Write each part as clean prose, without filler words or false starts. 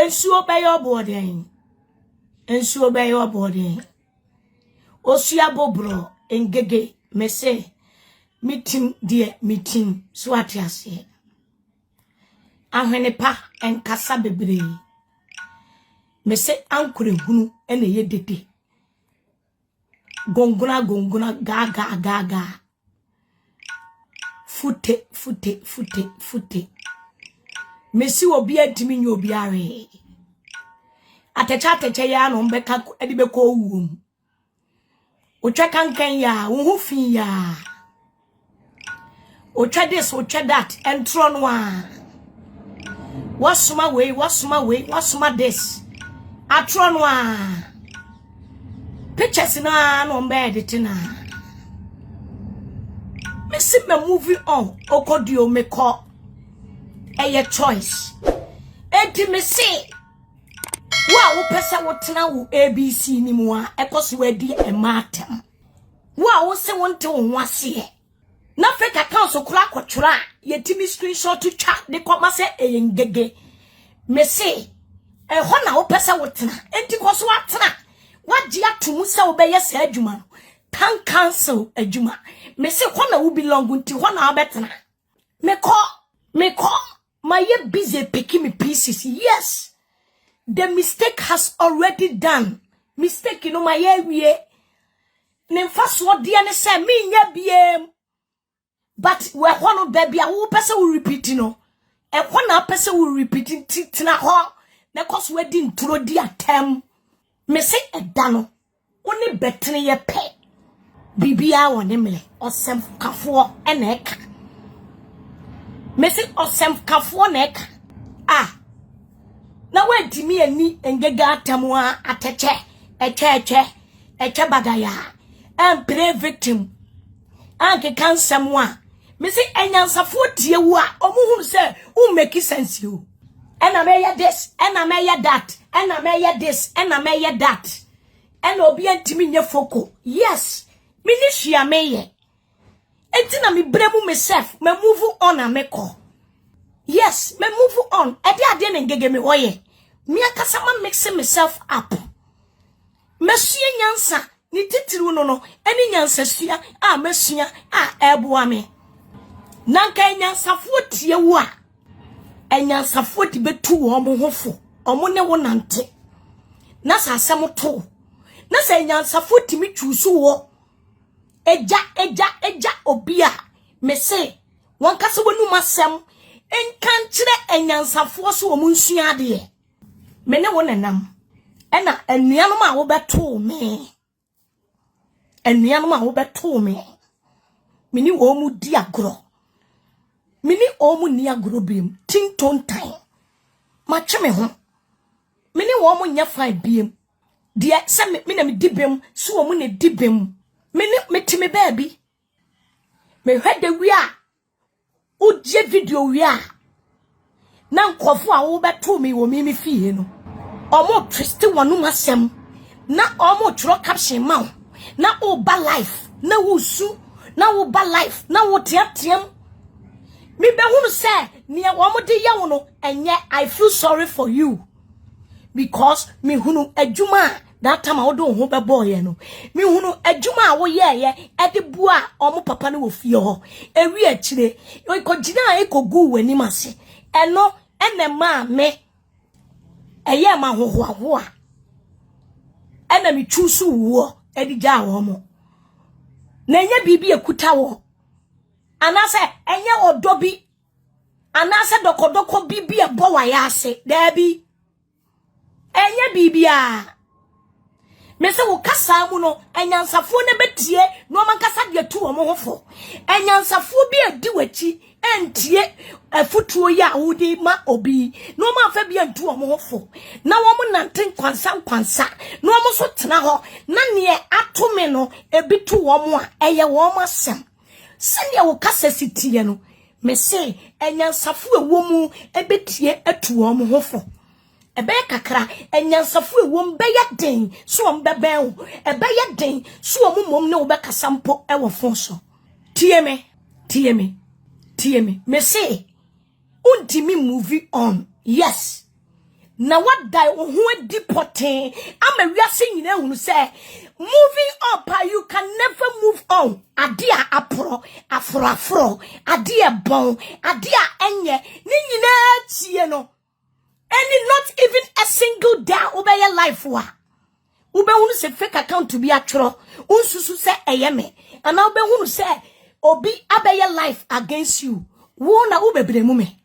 ensuo be your body ensuo be your body osua bobro engege me say meeting dear meeting so atiase ahwene pa enkasa bebre me say ankure hunu ene ye dede gonguna ga fute mesi obi adimi nyo obi are atecha ya no mbeka edibeko owum otwa kankan ya wo hufin ya otwa this otwa that entro no a wasuma this atro no a pictures na no mbe editina me see me movie on okodio me call a choice enti me see wa wo pesa wo tena wo ABC ni mu a ekoso wadi e matem wa wo se wonte wo hwase na fake account so kura kwotwura yetimi screenshot to twa de koma se eyengege me see e ho na wo pesa wo tena enti koso wa tena waji atumu se wo be yesa adwuma no can cancel adwuma me say ho na wo belong nti ho na abetena me call my busy picking me pieces. Yes, the mistake has already done. Mistake you know my area ne first what dia ne say me nya biem but we ho no baby a wo pese wo repeat no e ho na pese wo repeat tina ho na cause we di nturo di atem me say eda no woni betene ye pe bibia woni mle osem kafo ena eka me say osem kafo na eka na we di mi ani engega atem a ateche eche bagaya and pray victim anke kansem wa me say enyansafo tie wu a omuhum say u make sense you ena me ya this ena me ya that ena me ya this ena me ya that ena obi antimi nye foko yes me ni hia me ye enti na me bremu myself me move on and me call yes me move on ede ade ne ngege me hoye me akasa ma mix myself up mesua nyansa ni titiru no eni nyansa sua mesua eboa me nanka nyansafo tie wu a enyansafo di betu wo mo hofo omo ne wo nante na sasem to na sa enyansafo timi twusu wo eja obia me say won kase wonu masem enkan kire enyansafo so wo nsua de me ne wo nanam ena enuanom a wo beto me enuanom a wo beto me mini wo mu di agro mini o mu ni agro biem tinton time ma twe me ho mini wo mu nya fine biem de se me na me di bem so wo mu ne di bem mini metime baabi me hwede wi a o je video wi a na nkofo a wo beto me wo mi fie no omo twist wonu masem na omo twro caption ma na o ba life na wo su na wo ba life na wo tiatem me be hunu say near womo de ya wono enye I feel sorry for you because me hunu adwuma that time I wodo ho be boy no me hunu adwuma wo ye e de bua omo papa ne wo fie ho ewi akire ko gina e ko gu wani mase eno ene ma me eye ma hoho a ena me chusu wo e di ja wo mo na enye bibi ekuta wo anase enye odobi anase dokodoko bibi ebo wa ya ase dabi enye bibia me se wo kasa mu no enyansafo ne betie no man kasa de tu wo mo hofo enyansafo bi adi wachi entie afutuo ya wudi ma obi no man fa bi antu wo mo hofo na wo mo nante kwansa no mo so tena ho na ne atome no ebitu wo mo a eye wo mo asem sene wo kasa sitie no me se enyansafo ewo mu ebetie atu wo mo hofo ebe kakra enyansafo ewo mbeya den so mbeben ebeya den so mom ne wo bekasa mpo ewo fonso tie me me say untimi movie on yes na what die who deporting I'm a reason you know say moving up you can never move on adia apro afro adia bon adia enye ni nyina tie no any not even a single day over your life wa ube hunu se fake account to be atro unsusu se eyeme and ube hunu se obi abeye life against you wo na ube bremu me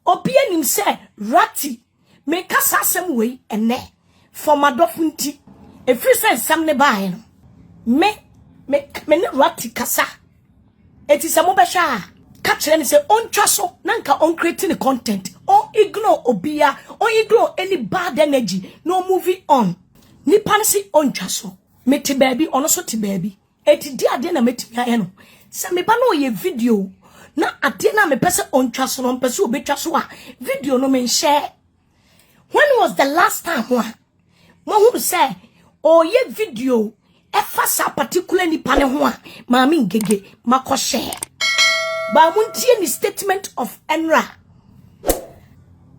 obi anim se rati me kasa asem wei ene for madofunti efiri se nsam ne bae no me ne rati kasa eti se mo be hwa ka kire ni se ontwa so na nka on creating content on ignore obia on ignore any bad energy no moving on ni pansi ontwa so meti baby ono so ti baby eti di ade na meti ya no se me ba no ye video na ade na me pese ontwa so no pese obetwa so a video no men share. When was the last time one who say oh ye video efa sa particular ni pane ho a maami ngege mako share ba muntie ni statement of enra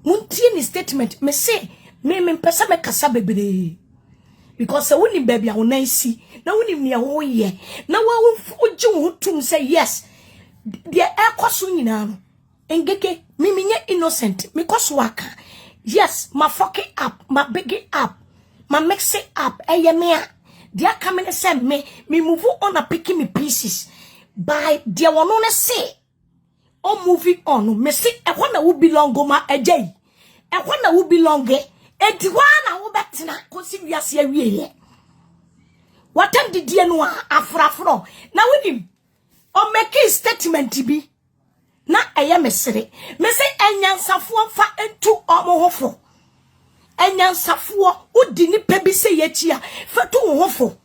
muntie ni statement me say me pesa me kasa bebre because se woni baby a wonan si na woni ne ho ye na wo oji wo tum say yes de ekoso nyina no ngege me innocent me koso aka yes my fuck it up my big it up my mix it up me they are coming and say me move on a picking me pieces by their one on a say or moving on me see I wanna who belong go ma ejay I wanna who belong e diwana wo betina kosi wiase awie what time did you know afrafro now when him or make a statement be na eye mesere me se enyansafo fa entu omo hofo enyansafo udi ni pebi se yechia fatu hofo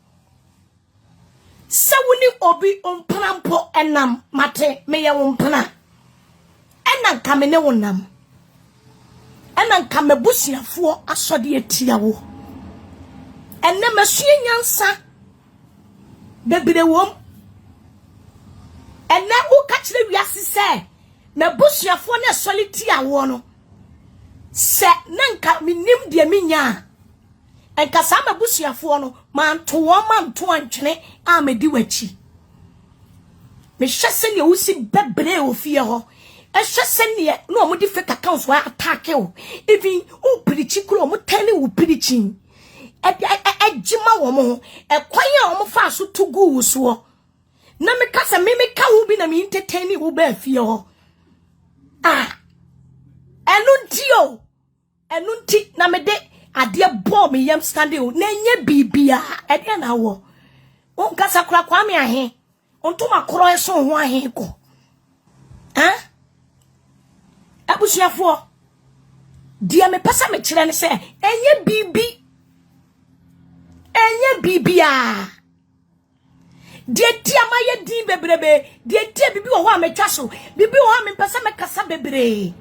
se woni obi omprampo enam mate me ye wompna enan ka me ne wonam enan ka mebusiafo asode etia wo enne masue nyansa bebere wom enne wo ka kire wiase se na busuafo na soliti awo no se nanka minim de minya enka sa ma busuafo no manto antwene amedi wachi me hwese ne wusi bebre ofie ho ehwese ne no mo di fake accounts wa attack o even o pirichi kuro mo tani wo pirichi ejima wo mo ekwan a wo fa so tugu wo so na me kasa me ka wo bi na me entertain wo ba afie ho enunti na me de ade bo me yam standing na nya bibia e de na wo on kasa kura kwa me ahe on to makoro eso ho ahe ko abusuafo dia me pesa me kire ne se enye bibia die dia maye din bebrebe die dia bibi wo ho ametwa so bibi wo ha me pesa me kasa bebre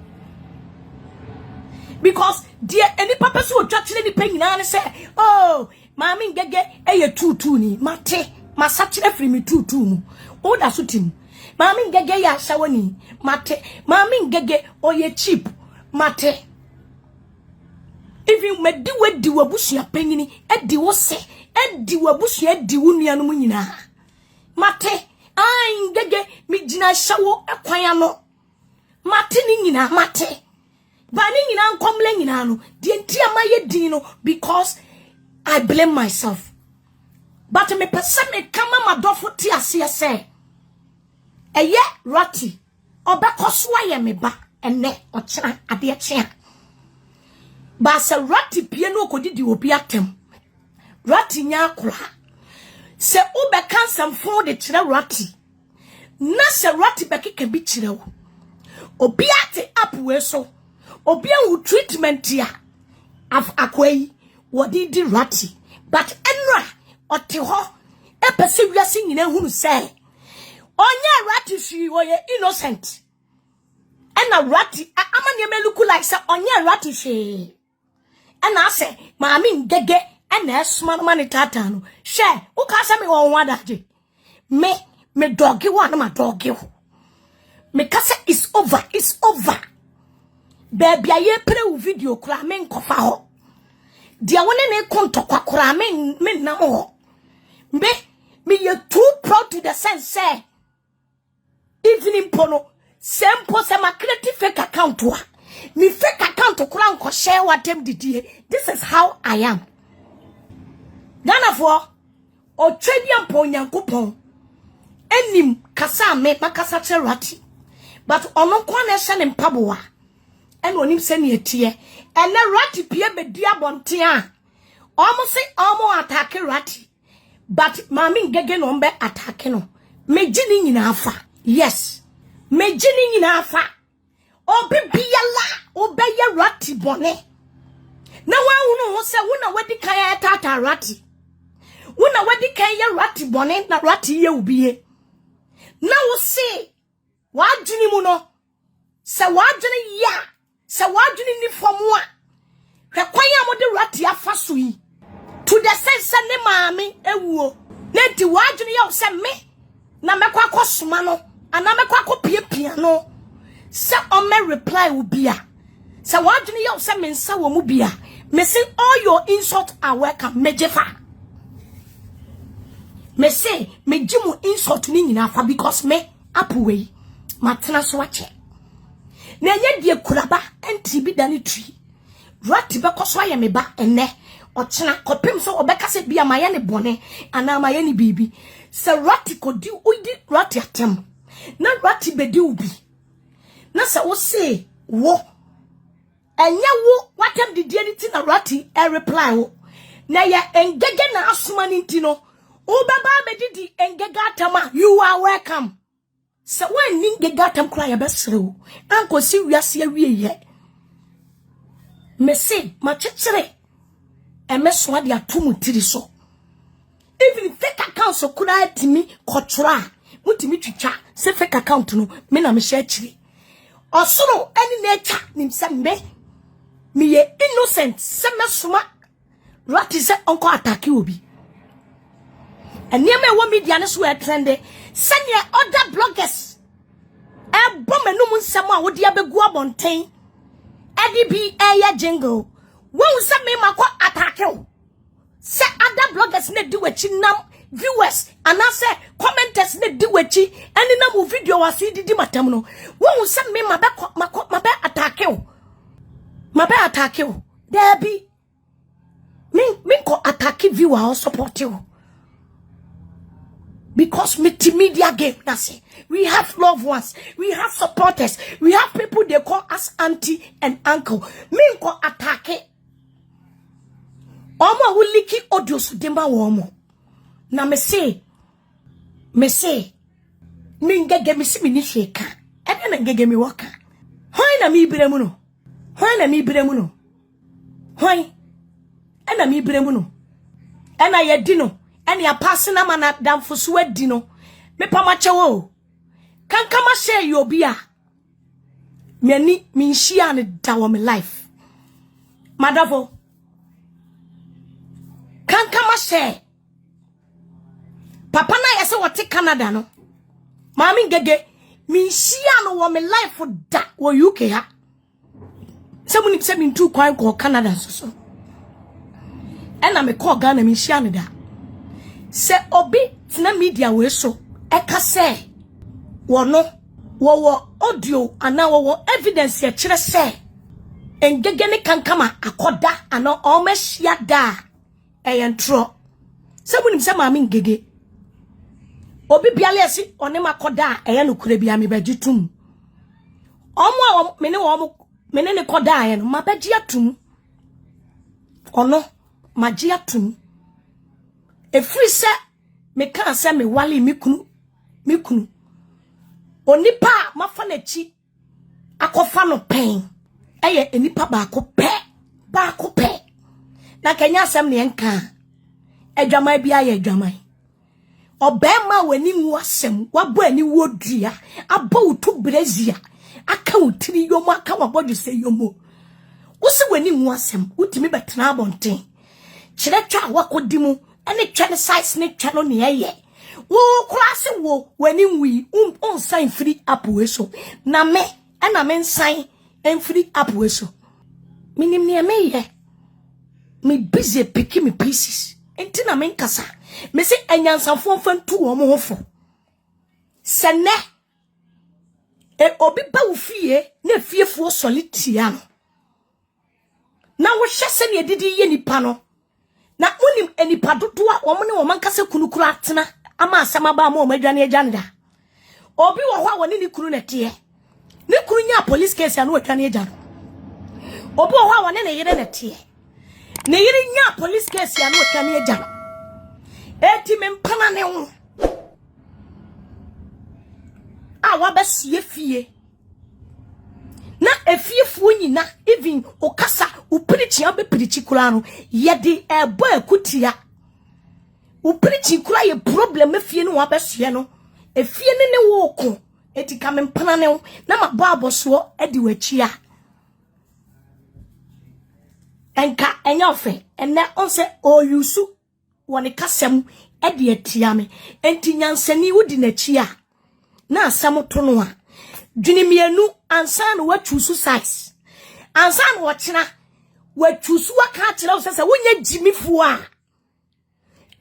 because die any papa so twa kire ni panyina ne se oh maami ngege eye tutu ni mate masakire free me tutu mu o da so tim maami ngege ya shawani mate maami ngege oye cheap mate even medi wedi wabusua panyini edi wo se edi wabusua edi wo nua no mu nyina mate ngege mi jina shawo ekwan no mate ni nyina mate ba ni nyina nkomle nyina no de ntia maye din no because I blame myself but me pesa me kama madofo ti ase se eye rati obekoso aye me ba ene ochira ade chea ba se rati pie no okodidi obi atem rati nya akora se ube kansam fo de kire rati na se rati bekeka bi kire wo obi ate up we so obi an treatment ya akwai wodi di rati but enra ote ho epese wiase nyina hunu se onye rati fi oye innocent ena rati amane me look like say onye rati fi ena say maami ngege ena esuma no mani tata no she wo ka say me won wadaje me doggy one ma doggy ho me ka say it's over baby aye pre video kura men kofa ho dia woni ne kontokwa kura men na ho me ye too proud to the sense say even in pono sempo se ma creative fake account wa me fake account kura nko share what them didie. This is how I am. Danafo o twedi ampo nyankopon enim kasa me makasa cherati but ono kwa na hye ne mpaboa ene onim se ne etie ene rati pie bedi abonten a omo se omo attack rati but mami ngege no mbe attack no meji ni nyina afa. Yes, meji ni nyina afa. Obi biyala obeye rati bone na wa hunu ho se wona wadi kan ya tata rati wona wadi kan ya rati bone na rati ye ubie na wo se wadwini mu no se wadwini ya se wadwini ni fomu a hwe kwan ya mode rati afa so yi to the sense ne maami ewuo na ti wadwini ya se me na mekwa akosoma no ana mekwa akopie no se ome reply ubia se wadwini ya se mensa wo mu bia me say all your insult are welcome mejefa me say me jimu insult ni nyina fa because me apuwe matena so ache na nya die kuraba enti bi dane tui rati be koso aye me ba ene ochena kopem so obeka se bia maye ne bone ana maye ne bibi se rati kodi udi rati atem na rati bedi ubi na se wo say wo enya wo watem didie ni ti na rati e reply wo na ya engege na asoma ni ti no ubaba bedidi engege atama you are welcome. So when ningega tam kra ya besrew anko si wiase awie ye me say ma chechere e meso ade atomu tiri so even fake account so kura timi kotra mutimi twitwa se fake account no me na me share chiri osoro eni na echa nim se me ye innocent se mesoma rati se onko attack obi eniema wo media ne so e trende senior other bloggers e bomenum nsem a wodi abegu abonten edb eya jingle wo se me makọ attack o se other bloggers ne di wachi nam viewers anase commenters ne di wachi eni na mu video wasi didi matam no wo se me mabe attack o mabe attack o there be me ko attack viewer or support you. Because media game, that's it. We have loved ones, we have supporters, we have people they call us auntie and uncle. Minko attack it. Omo will liki audio so demba womo. Na me say, mingege me si mini sheka. Ede na ngege me waka. Hoy na mi biremu no. Hoy na mi biremu no. Hoy. Ena mi biremu no. Ena ye dino. Eni a passing am na damfo so adi no me pamache wo kankama share you bia me nhia ne da wo me life madavo kankama share papa na yese wote Canada no mami gege me nhia no wo me life da wo UK ha se muni se me ntu kwan ko Canada so ena me call Ghana me nhia ne da se obi tina media we so eka se wono wo audio ana wo evidence ye kire se engege ne kankama akoda ana o mahia da eyentro se bunim se maami ngege obi biale esi one makoda eye no kure bia me bagitum omo mene ne koda eye no mabaji atum ono maji atum efri se me kan se me wale mikunu onipa mafa na chi akofa no pen eye enipa ba ko pe na kanya asem ne nka adwaman bia ye adwaman obema wani mu asem wabo ani wodua abo utu brazia aka utiri yomo aka wabodu se yomo usi wani mu asem utimi betena abonten kire twa wakodimu ene twene size ne twano ne yeye wo klase wo wani wi on sign free up we so na me ena me sign Enfri apwe so. Minim ni ameye. Me busy picking me pieces. Enti na men kasa. Me se enyansanfo mfantu wo mo hofo. Sene obi ba wo fie na fiefo solitia no. Na wo hyese ne edidi ye nipa no. Na unim enipa dodo a wo ne wo mankasa kunukuru atena ama asama ba ma o madwane agyaneda. Obi wo ho a woni ni kunu nete. Ni kunu nya police case anu adwane agyan. Obi wo ho a woni ne yire nete. Ne yire nya police case anu adwane agyan. Eti mempana ne wo. A wabesie fie. Na efiefuo nyina even okasa upirichi abe pirichi kura no yede ebo akutia. Upirichi kura ye problem efie no wabesie no. Efie ne wo ko eti kamempana ne wo na mabɔ aboso edi wachia. Enka enya ofe enne onse oyusu woni kasem edi atia me enti nyansani wodi na chia. Na asam to no a dwinimienu ansa na watwusu size ansa na wokyena watwusu waka kyerɛ wo sɛ wonya jimifu a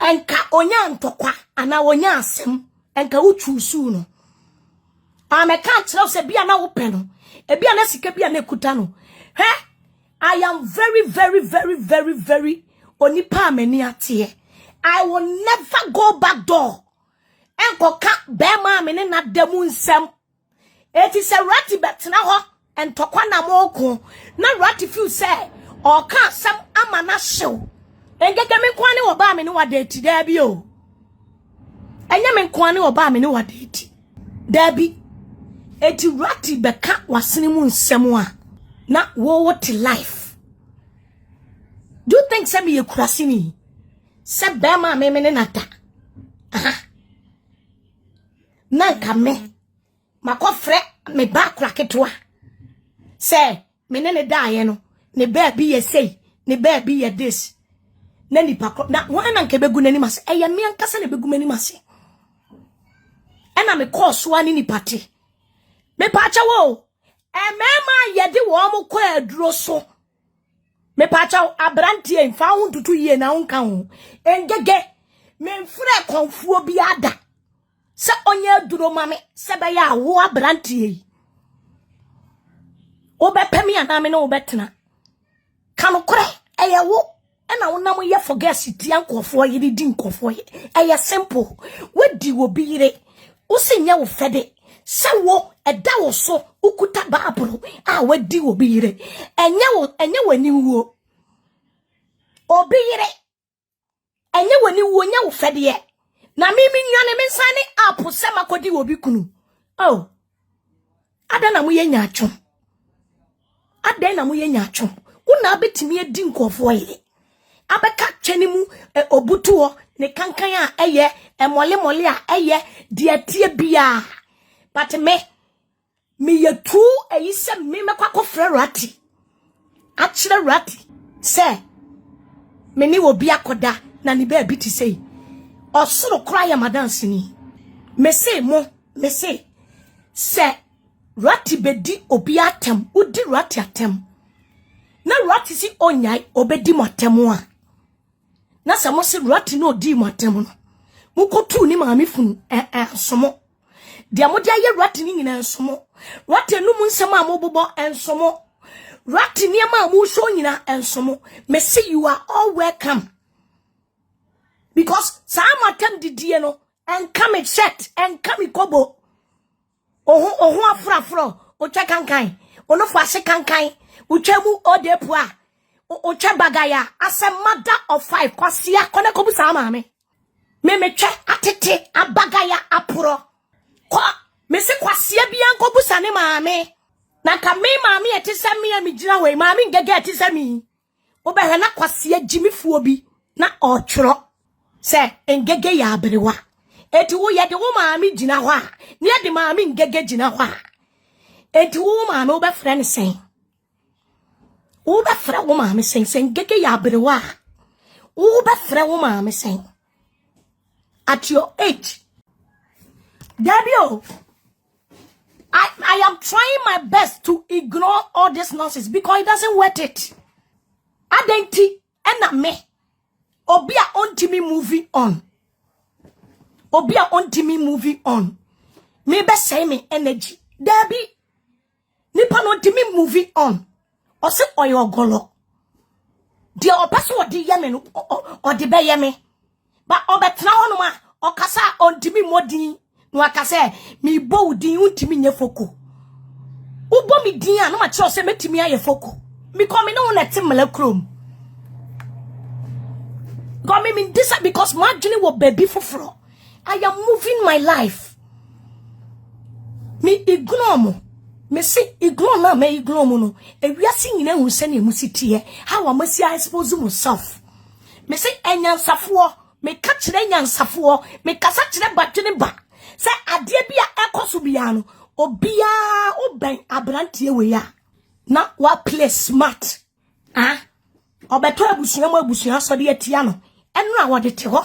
enka onya ntokwa ana wonya asem enka wotwusu no ameka kyerɛ wo sɛ bia na wo pɛ no ebia na sika bia na ekuta no I am very very very very very onipa amani ate. I will never go back door. Enko ka bema me ne na demu nsem. Eti se rati betena ho entokwa na moko na rati feel say o ka sam ama na hyew. Engege me kwa ne oba me ne wada eti da bi o. Enya me kwa ne oba me ne wada eti. Da bi eti rati beka wasene mu nsem a na wo what life. Do you think say me kurasini? Se bema me ne nata. Aha. Nanka me makofre me ba kraketwa se me ne daaye no ne ba bi ye sei ne ba bi ye this na nipa na wan nanka begu nani mase eye me ankasa ne begu mani mase ena me course wa ni nipa te me pa cha wo mema ye de wo mo ko aduro so me pa cha abrantie mfa ho tutu ye na wonka ho engege me mfre konfuo bi ada. Se onye duro mame se be ya wo abrantie obepemi aname na obetena kanokore eye wo ena wonam ye forget tian kofo yiri di nkofo eye simple wadi wo biire usinya wo fede se wo eda wo so ukuta baabro a wadi wo biire enye wani wo obiire enye wani wo nya wo fede ye. Na mimi nyane mensane apo sema kodi obi kunu. Oh. Ada na muye nyatwo. Ada na muye nyatwo. Una abetimi edi nkofo yire. Abeka twani mu obutuo ne kankan a eye mole a eye de atie bia. But me yetu eyise me mekwa frɛ rati. Akire rati. Se me ni obi akoda na ni ba bi ti sei. Osoro cry ya madansini. Me say se rati bedi obi atem udi rati atem na rati si onyai obedi motemu a na se mo se rati no odi motemu no mukotu ni maami funu ensomo dia mo dia ye rati ni nyina ensomo rati no mu nsem a mo bobo ensomo rati ni ma mo so nyina ensomo me say you are all welcome. Because some attempt didie no and come shirt and come kobo oho afrafro o twa kankan ono fo ase kankan o twemu odepua o twa bagaya as a mother of 5 kwasia kone kobu sama me twa atete abagaya aporo ko me se kwasia bia kobu sane maame na ka me maame etisa me amigina we maame ngege etisa mi obehwe na kwasia jimifuo bi na otworo se engege ya aberewa eti wo ye de wo maami gina ho a ne de maami ngege gina ho a eti wo maami wo be frɛ ne sen wo be frɛ wo maami sen ngege ya aberewa wo be frɛ wo maami sen at your age Dabio I I am trying my best to ignore all this nonsense because it doesn't worth it. Adenti ena me. Obia onti me moving on. Obia onti me moving on. Me be say me energy. Debbie. Nipa no onti me moving on. Ose oyo golo. Dia opeso odi yeme no odi be yeme. Ba obetna hono ma okasa onti me modin. No akase me bo udin onti me nye foko. Ubo mi din a no ma che se metimi aye foko. Me come no na timele krom. God me this because my journey will baby for. I am moving my life. Me ignore mo. Me say ignore na me ignore mo no. E wiase nyina hu se na emusiti how am I expose myself. Me say enyansafo, me ka kire enyansafo, me kasa kire badwene ba. Say ade bia ekoso bia no, obia oben abrantie we ya. Na wa play smart. Ah? Obeto abusua mo abusua so de atia no. Enu a wode te ho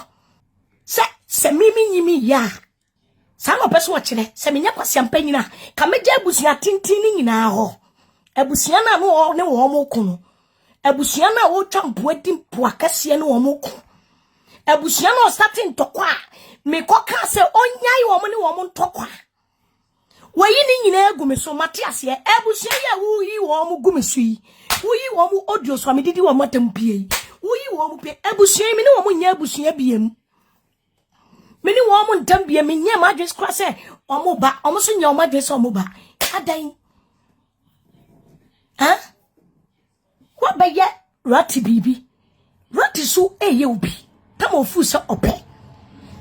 se mimi nyimi ya sa no peso kire se menya kwasiam panyina ka meja abusua tintin nyina ho abusua na no ne wo mo ku no abusua na wo twampo adimpo akase ne wo mo ku abusua na starting tokwa me koka se onyai wo mo ne wo mo ntokwa wayi ni nyina agume so matiase abusua ya wo yi wo mo gumesu yi wo yi wo mo audio so amedidi wo matampie Uyi wo mu pe abusua mi ne wo mu nya abusua biem. Me ne wo mu ntam biem nya ma adwes kra se omo ba omo so nya omo adwes omo ba. Adan. Ha? Wa ba ye rati bibi. Rati so eye obi. Tam ofu se ope.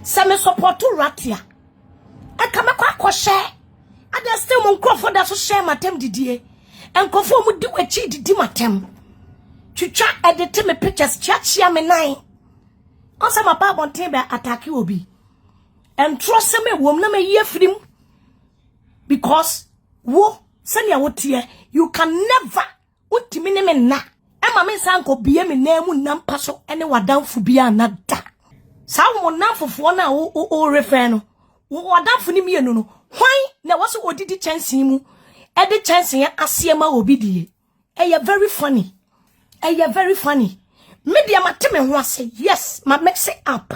Se me support rati a. E ka me kwa share. Ada still mo nkrofo da so share matem didie. Enkofo mu di wachi didi matem. Chicha edit me pictures chia me nine. Once my papa on table attack you obi. And trust me wom na me ye freedom. Because wo send ya wotie you can never utimi ne me na. Emma me sanko biye me na mu nam paso ene wadanfo bia na da. Sa wo namfofo na o refer no. Wadanfo ni mienu no. Hwan na wo so odidi chance mu. E de chance ya asiema obi die. E very funny. Very funny. Maybe I'm at me who say yes, my mix it up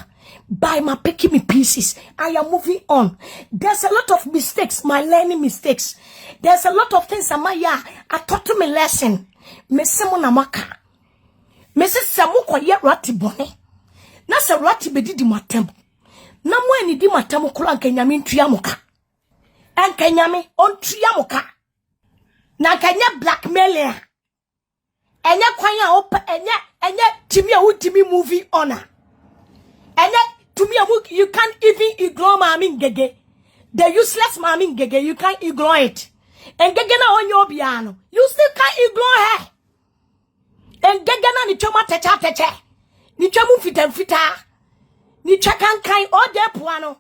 by my picking me pieces. I am moving on. There's a lot of mistakes, my learning mistakes. There's a lot of things I taught to me lesson. Me semona maka. Me se samu kwa ye rati bone. Na se rati bedi di matem. Na mwe ni di matem kula anke nyami ntuyamuka. Anke nyami on tuyamuka. Na anke nya blackmailer. Enya kwanya opa enya timi a utimi movie honor. Enya tumi a you can't even ignore mami ngege. The useless mami ngege you can't ignore it. And ngege na onyo biano. You still can't ignore her. And ngege na ni choma teche. Ni chomu fita. Ni chakan kai all there puano.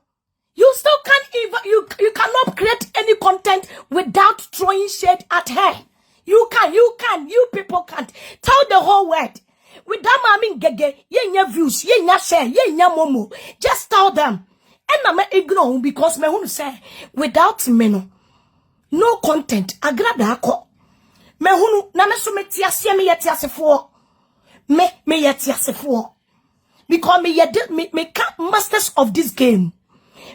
You still can't even you cannot create any content without throwing shade at her. You people can't. Tell the whole world. Without mami gege, ye nya views, ye nya share, ye nya momo. Just tell them. And I'm ignore because me who say, without me no content. Agrada ako. Me hunu, na me so me tiase me yeti asefo. Me yeti asefo. Because me can't masters of this game.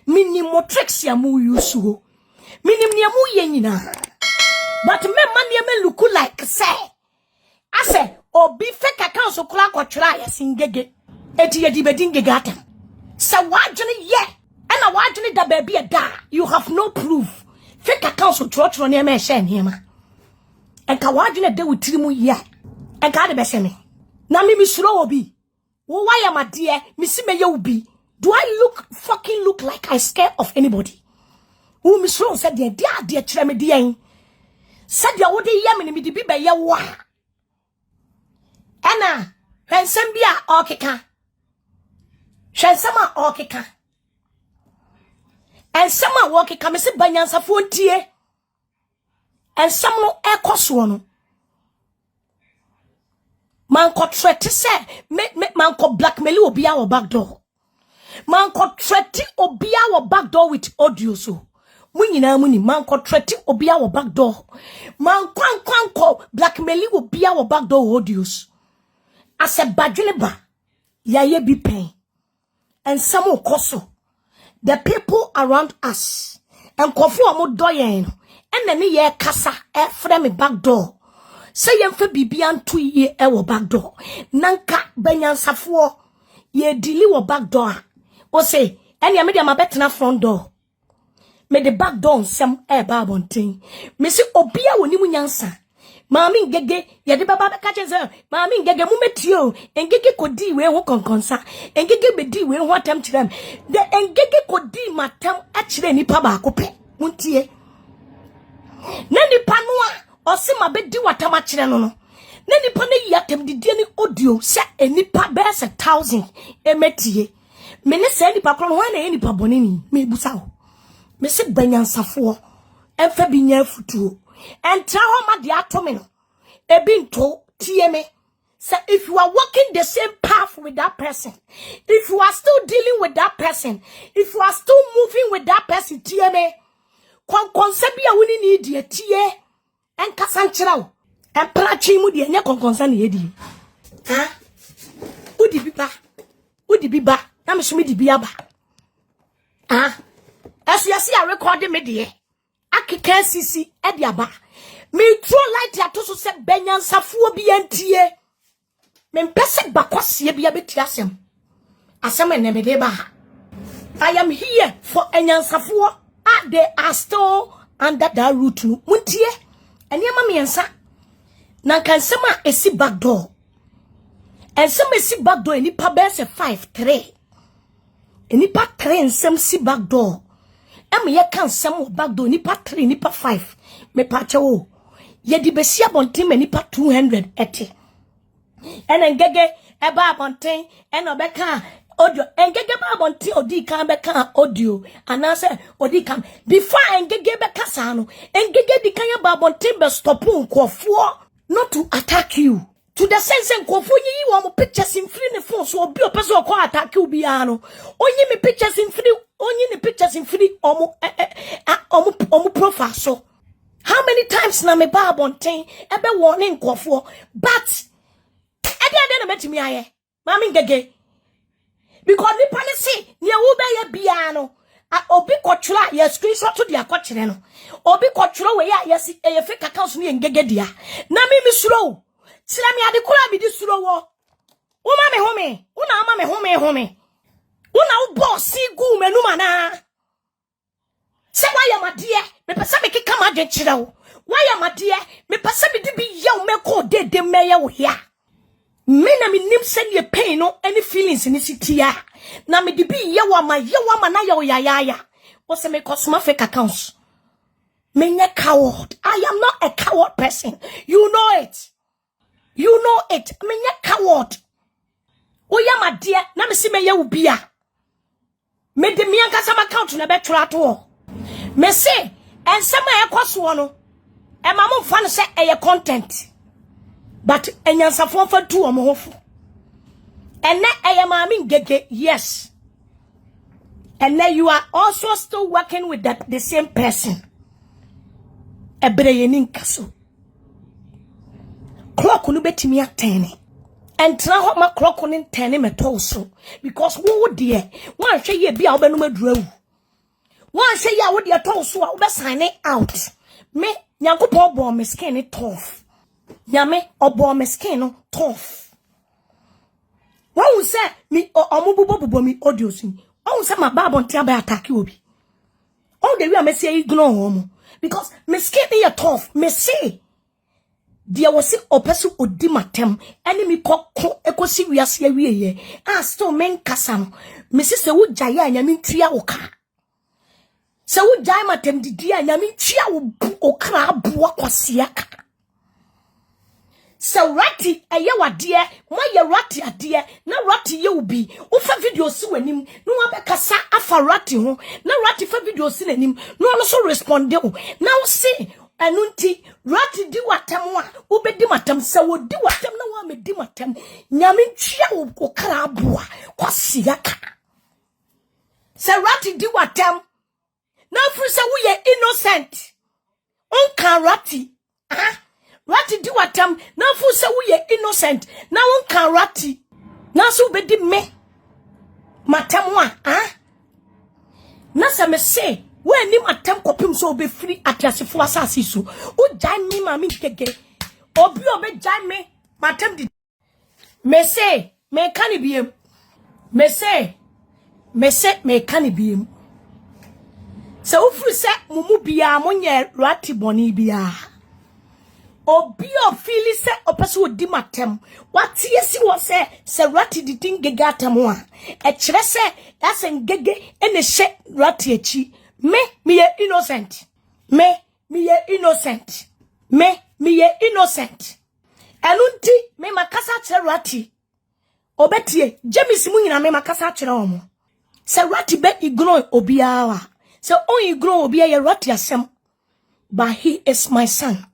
Me ni mo tricks ya mu yusu. Me ni mu ye nyina. But me man look like say. I say, obi fake account so kula ko try singege. Eti ye di bedinge gata. Sa wajene ye. And a wajene da baby a da. You have no proof. Fake account so tro ne me share hima. And ka wajene de wutirimu ye. And ka de be se me. Na me suro obi. Wo why am I dear? Me si me ye obi. Do I fucking look like I scared of anybody? Who me suro said dear chere me dear. Said ya wode yam ni di bi be ye wa. Ena, hwensem bia okeka. Hwensem a okeka. Ensem a okeka me se banyansafo ntie. Ensem no ekoso no. Man ko threat se man ko blackmail obi a wo back door. Man ko threat obi a wo back door with audio so. Munyina muni man contract obi our back door. Man kwan blackmail will be our back door audios. As a badjuleba, ye be pain. And some koso. The people around us. And kofu amo doyen. And then ye kasa frame back door. Say yem fe bibian 2 year our back door. Nanka benyan safo. Ye dili wo back door. O say, and ya media mabetna front door. Me the back door some babonting. Me si obia woni mu nyansa. Mami ngege ye de baba ka cheze. Mami ngege mu metio. Engege kodi we ho konkonsa. Engege bedi we ho atam kirem. The engege kodi matam a kire nipa ba akopɛ. Muntie. Na nipa no a osima bedi watam a kire no no. Na nipa na yatam didie ni audio se enipa be 1,000 emetie. Me ne se nipa kro no ho na enipa bonini. Me busa ho. Me se banyansafo enfa binya futuo entra ho ma de atome no ebi nto tie me. So if you are walking the same path with that person, if you are still dealing with that person, if you are still moving with that person, tie me konkonsa bia woni ni die tie en kasanchira wo en prachi mu de nya konkonsa na yedi ha udi biba na me so me di biaba ha. As you see, I recorded me there. Akika sisi ediaba. Me throw light ya to so se benyan safuo bi antie. Me mpese bakwase bia beti asem. Asem ene me de ba. I am here for enyansafuo. They are still under that root no. Muntie. Eniema me ensa. Na kan sema esi back door. Ensema esi back door eni pa be se 5-3. Eni pa 3 ensem si back door. Emi ye kan sem back door nipa 3 nipa 5 me pache wo ye di besia bonten me nipa 200 ete en engege eba bonten en obeka audio engege ba bonten odi kan beka audio anase odi kan before engege beka sa no engege di kan ya ba bonten be stop nkofo not to attack you to the sense nkofo yi wo pictures in free ne phone so obi opese o ko attack you bia no onyi me pictures in free only the pictures in free omu profile so. How many times na me ba bonten ebe warning nkofo but ade na metimi aye mami ngege because ni policy ne wo be ya bia no obi kwotwura ya screenshot to dia kwotwere no obi kwotwura we ya yesi e fake account no ngege dia na mi suro sira mi ade kura mi di suro wo ma me home una ma me home una boss gu menu mana se why am adie me pesa me kika ma de kire wo why am adie me pesa me di bi ye me ko de me ye wo ya me na me nim se ye pain no any feelings ni sitia na me di bi ye wa ma na ye wo ya wo se me cosma fake accounts me nye coward. I am not a coward person, you know it me nye coward wo ya ma de na me se me ye wo bia me de mi anka sama account na betwa to me say ensema ekoso no e ma mo fa no say e content but enyansafo fa tu o mo hofo ene e ma mi ngege yes and then you are also still working with the same person ebreye ni nkaso clock no betimi atene and tra ma clock no ntene metoso because wo de wan hwe ye bia wo benum adurawu wan hwe ye wo de toso a wo be sign out me nyankopon bo me skin ni tough nyame obo me skin no tough wan say mi omububo mi audio sin wan say ma babo ntia ba attack obi all the way am say ignore hom because me skin ni tough me say dia wose opesu odimatem enemy kokko ekosi wiase awieye still men kasa no me se wo gyaye anyame ntua wo ka se wo gyaye matem didi anyame ntua wo okra aboa kwase aka se rati eye wade mo ye rati ade na rati ye ubi wo fa video si wanim no wa be kasa afa rati ho na rati fa video si nanim no also respond o na wo se anunti rati di watam a obedi matam se wo di watam na wa me di matam nyame ntwa wo okra aboa kwase aka se rati di watam na furu se wo ye innocent onka rati rati di watam na furu se wo ye innocent na onka rati na so be di me matam wa na se me say we ni matam kopim so be free atiasefo asase so o jai me ma me keke obi obe jai me matam di me say me kan biem me say me kan biem se ufru se mumu bia monye rati boni bia obi ofili se opeso odi matem watie si wo se rati di tingege atem a e kire se that's ngege ene she rati echi me ye innocent me ye innocent me ye innocent elunti me makasa kire rati obetie James mu nyina me makasa kire omo se rati be ignore obiawa se on ignore obia ye rati asem but he is my son.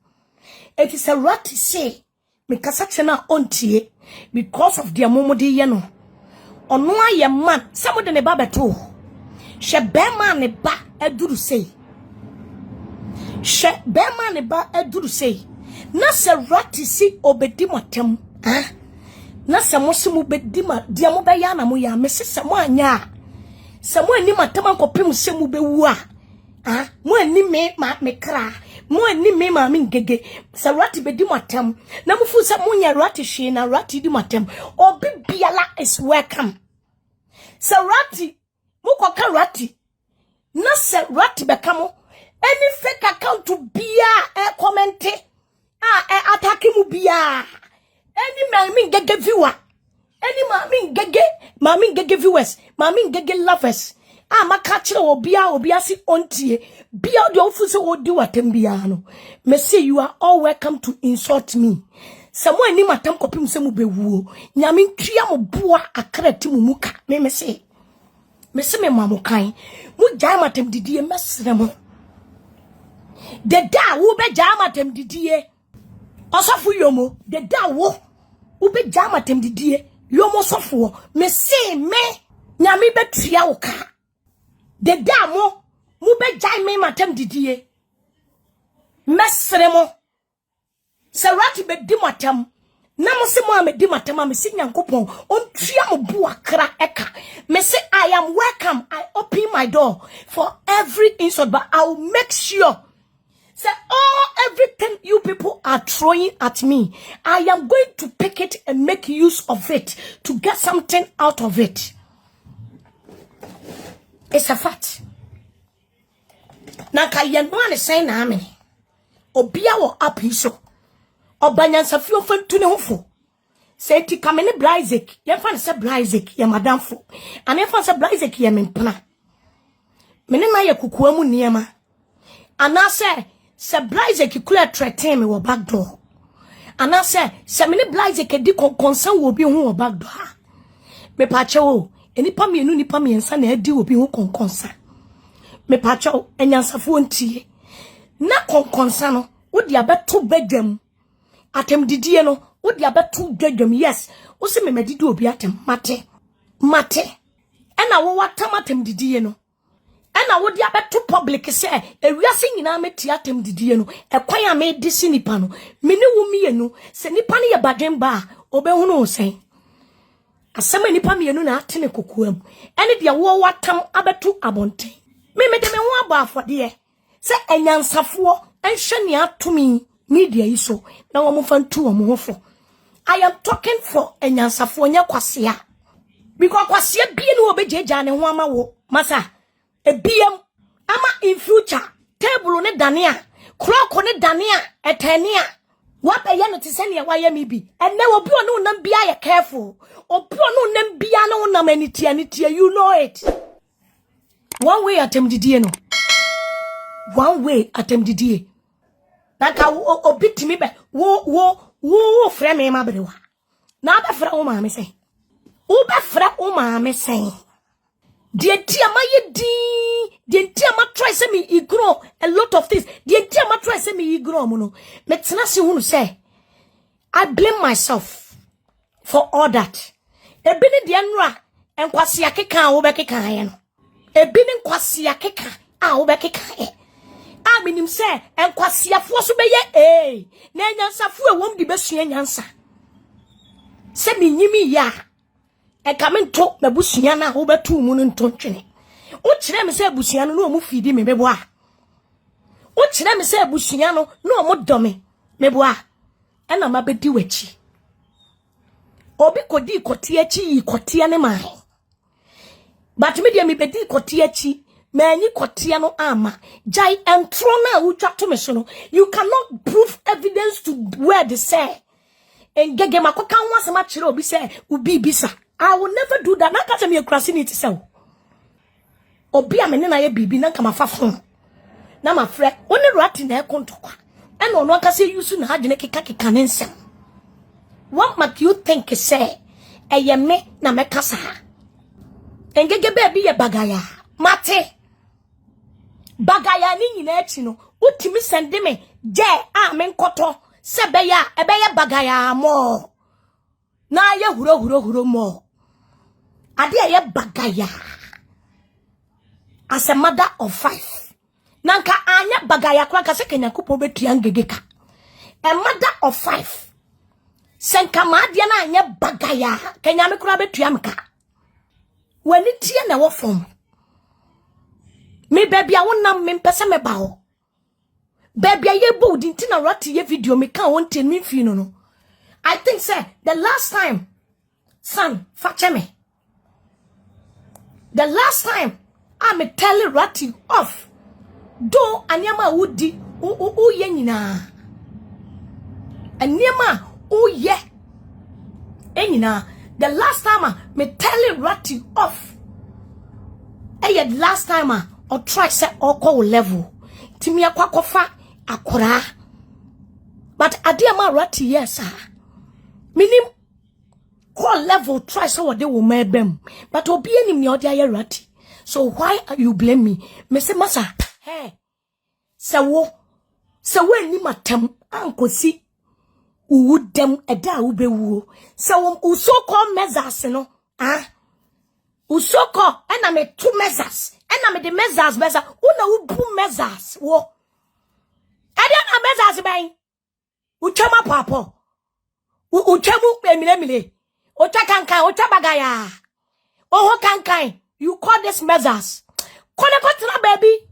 It is a rat to say me kasa kire na ontie because of their momodi ye no ono aye man some de ne ba beto she be man ne ba eduru say she be man ne ba eduru say na se rat si obedi motem na se mo se mo bedi ma dia mo be ya na mo ya me se mo anya se mo ani matem akopem se mo be wu mo ani me kra mo ani me ma me ngege se rat bedi motem na mo fu se mo nya rat hwe na rat di motem obi biala is welcome se rat mo koka rat na se rat be kamo any fake account to bia comment attack mu bia any mami ngege viewer any mami ngege viewers mami ngege lovers maka kire obia si ontie bia de ofu se odi watem bia no me say you are all welcome to insult me someone ni matam kopim se mu bewuo nyame ntwia mo boa akrati mu muka me say me mamu kan mu jai matam didie mesre mo de da wo be jai matam didie osofu yomo de da wo be jai matam didie yomo sofo me say me nyame betua wo ka de da mo mu be jai me matam didie mesre mo se rat be di matam na mo se mo amedi matam me se nyankopon ontua mo bu akra eka me say I am welcome. I open my door for every insult, but I will make sure say everything you people are throwing at me, I am going to pick it and make use of it to get something out of it. It's a fact. Nanka yenwane say na me. Obia wo apiso. Obanyansa fio fantu ne hofo. Say ti kamene Blizek, ye fan se Blizek ye madam fo. Ane fan se Blizek ye mempna. Mene na ye kukuwa mu niema. Ana se Blizek kula threaten me wo back door. Ana se mene Blizek di concern wo bi hu wo back door. Me pache wo, enipa mienu nipa miensa na edi wo bi hu concern. Me pache wo enyansafo ntie. Na concern no, wo di abeto bedwam. Atem didie no Odi abetu dwedwam yes wo se memedidi obi atem mate ena wo watam atem didie no ena wo di abetu public se ewiase nyina meti atem didie no ekwan a me disi nipa no meni wo mienu se nipa ne ye badwen ba obehunu wo sen asema nipa mienu na atene kokoam ene de wo watam abetu abonten memede me ho aba afode se enyansafo enhwe ne atomi media iso na wo mfantu wo hofo. I am talking for enyansafo nya kwasea because kwasea bie no obejeja ne ho ama wo masa ebiem ama in future table ne dane a clock ne dane a etane a wabeye no tese ne waye mi bi enne obi ono nam bia ye careful obi ono nam bia no nam anitia you know it one way atem didie no one way atem didie naka obi timi be wo frɛ me ma berewa na ba frɛ o ma me sɛn wo ba frɛ o ma me sɛn de tia ma ye de tia ma try say me ignore a lot of things de tia ma try say me ignore mo no me tena se hunu say I blame myself for all that ebi ni de nra enkwase akeka wo be keka ye no ebi ni nkwase akeka a wo be keka e a minim se enkwasiafo so beye na nyansafo ewom di besua nyansa se minyimi ya e kamento na busua na wo betu mu no ntontwene wo kire me se busua no no mu fidi me bebo a wo kire me se busua no no mo dome mebo a e na mabedi wachi obi kodi kote achi yi kote ne mai but me dia me bedi kote achi manyi kote no ama jai entro na utwa to me so no you cannot prove evidence to where they say engege makoka nwa ma kire obi say ubi bisa. I will never do that. Na ka se me krasi ni ti se obi a me ne na ye bibi na kama fa fon na ma frɛ oni rati na ekontokwa e no no aka se yusu na hagene keka ne nsem. What make you think say eye me na me kasa engege ba bi ye bagaya mate bagaya ni nyina achi no utimi sende me je a me nkoto se be ya ebe ye bagaya mo na ye huro mo ade ye bagaya as a mother of 5 nanka anya bagaya kwa ka se kenyakupo betua ngege ka a mother of 5 senka madia na anya bagaya kenya me kura betua mka wani tie na wo fom me baby a wonam me mpese me ba ho baby ye bold intina rati ye video me kan won ten me fi no I think say the last time son fache me the last time I'm telling rati off do anyama wudi o ye nyina anyama o ye enyina the last time me telling rati off the last time or try set or call level timi akwakofa akora but adiama rati yes minim call level try so what they will mebem but obi enim ne odi aye rati. So why are you blame me? Me say masa hey se wo ni matam ankosi uwu dem eda wo bewu se wo usoko measures no usoko ena me 2 measures ena me the measures una ubu measures wo eda na measures ben uchama papo uchamu emile ucha kankan ucha bagaya oho kankan you call this measures kone kotina baby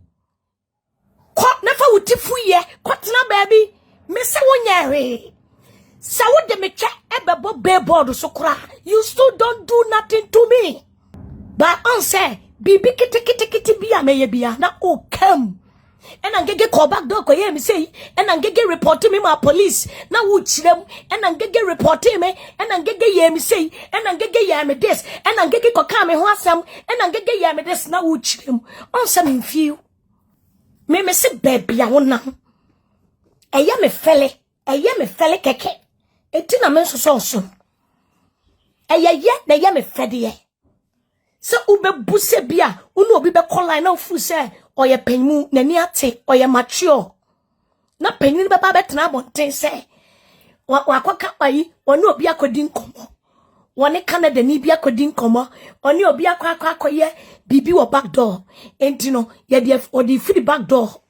ko nefa utifu ye kotina baby me se wonyere se wo de me che ebebo billboard so kura you still don't do nothing to me but on say bibi kiti bia me ye bia na o come and angege call back door ko ye me say and angege report me my police na wo chirem and angege report me and angege ye me say and angege ye me this and angege ko ka me ho asem and angege ye me this na wo chirem on some few me say baby a wonam eye me fele keke eti na me so eye na ye me fede ye so ubebu se bia unu obi be call line na fu say oye penmu nani ate oye mature na penni baba betena bonten se wakoka ayi oni obi akodi nkomo woni Canada ni bi akodi nkomo oni obi akoye bibi wo back door enti no ye de odi free back door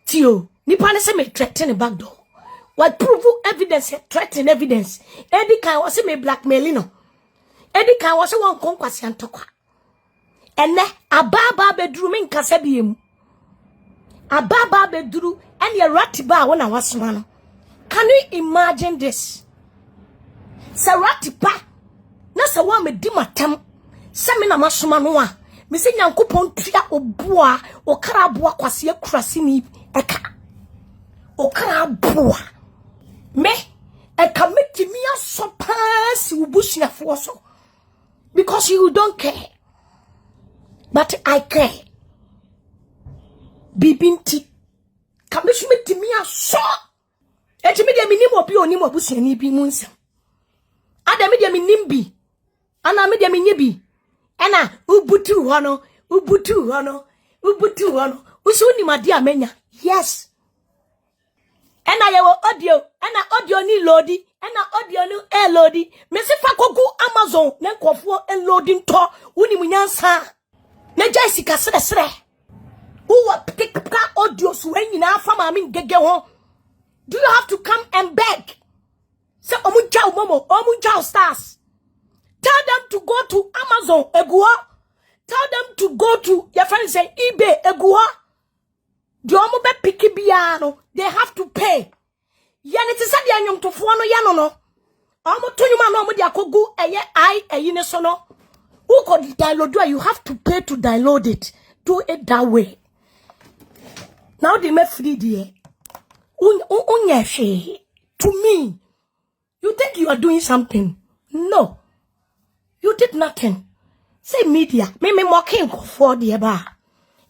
tio ni pa ne se me threaten back door what prove evidence threaten evidence edi kan wo se me blackmail no edi kan wo se won konkwase antokwa ene ababa bedru me nkasa biem ababa bedru ene ratiba wona wasoma no. Can you imagine this? Saratipa na sa wa medi matam se me na masoma no a me se nyankopon tua oboa okra boa kwase akurase ni eka okra boa me eka metimi asopasi ubusuafo so because you don't care. But I care. Bibinti. Kamishme timia so. Eti media minim obi oni mo busuani bi munsa. Ada media minim bi. Ana media minyebi. Ana ubutu hono. Usu ni madi amenya. Yes. Ana yewo audio. Ana audio ni loadi. Ana audio ni loadi. Mesi fakogu Amazon. Nenkofo loading to. Uni munyansa. Na jai sika sere Who take audio when you now from Ngege ho? Do you have to come and beg? Say omunja momo, omunja stars. Tell them to go to Amazon, Egua. Tell them to go to your friends say eBay, Egua. They have to pay. Yaniti said yanyum to fuano yanono. Amo tunyuma no mudi akogu eye sono. Who could download? You have to pay to download it. Do it that way. Now they make free there. To me, you think you are doing something? No, you did nothing. Say media, me mocking for the bar.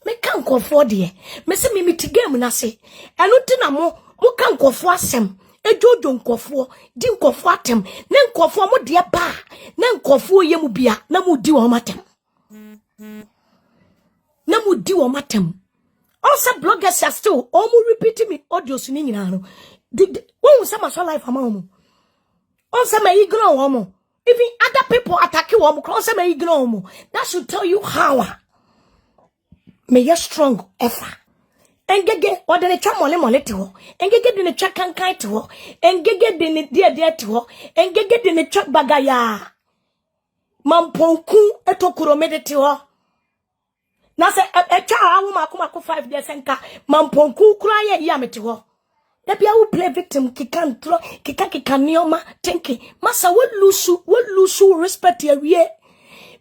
Me can't go for the. Me say me mitigame na say. And no mo can't go for some. E jojo nkofo di nkofo atem ne nkofo mo de ba ne nkofo yemu bia na mu di wo matem na mu di wo matem. Also bloggers are still almost repeating me audios ni nyina no won say my life amamu on say me ignore womo even other people attack you womo on say me ignore womo. That should tell you how me you strong ever. Engege odene twa mole te ho, engege de ne twa kankan te ho, engege de ne de te ho, engege de ne twa bagaya mamponku etokuro mede te ho. Na se etwa awu makomako 5 days enka mamponku kura ye ya mete ho. Na bia wo play victim kikantro kika nioma tenke masa wo lusu respect ya wie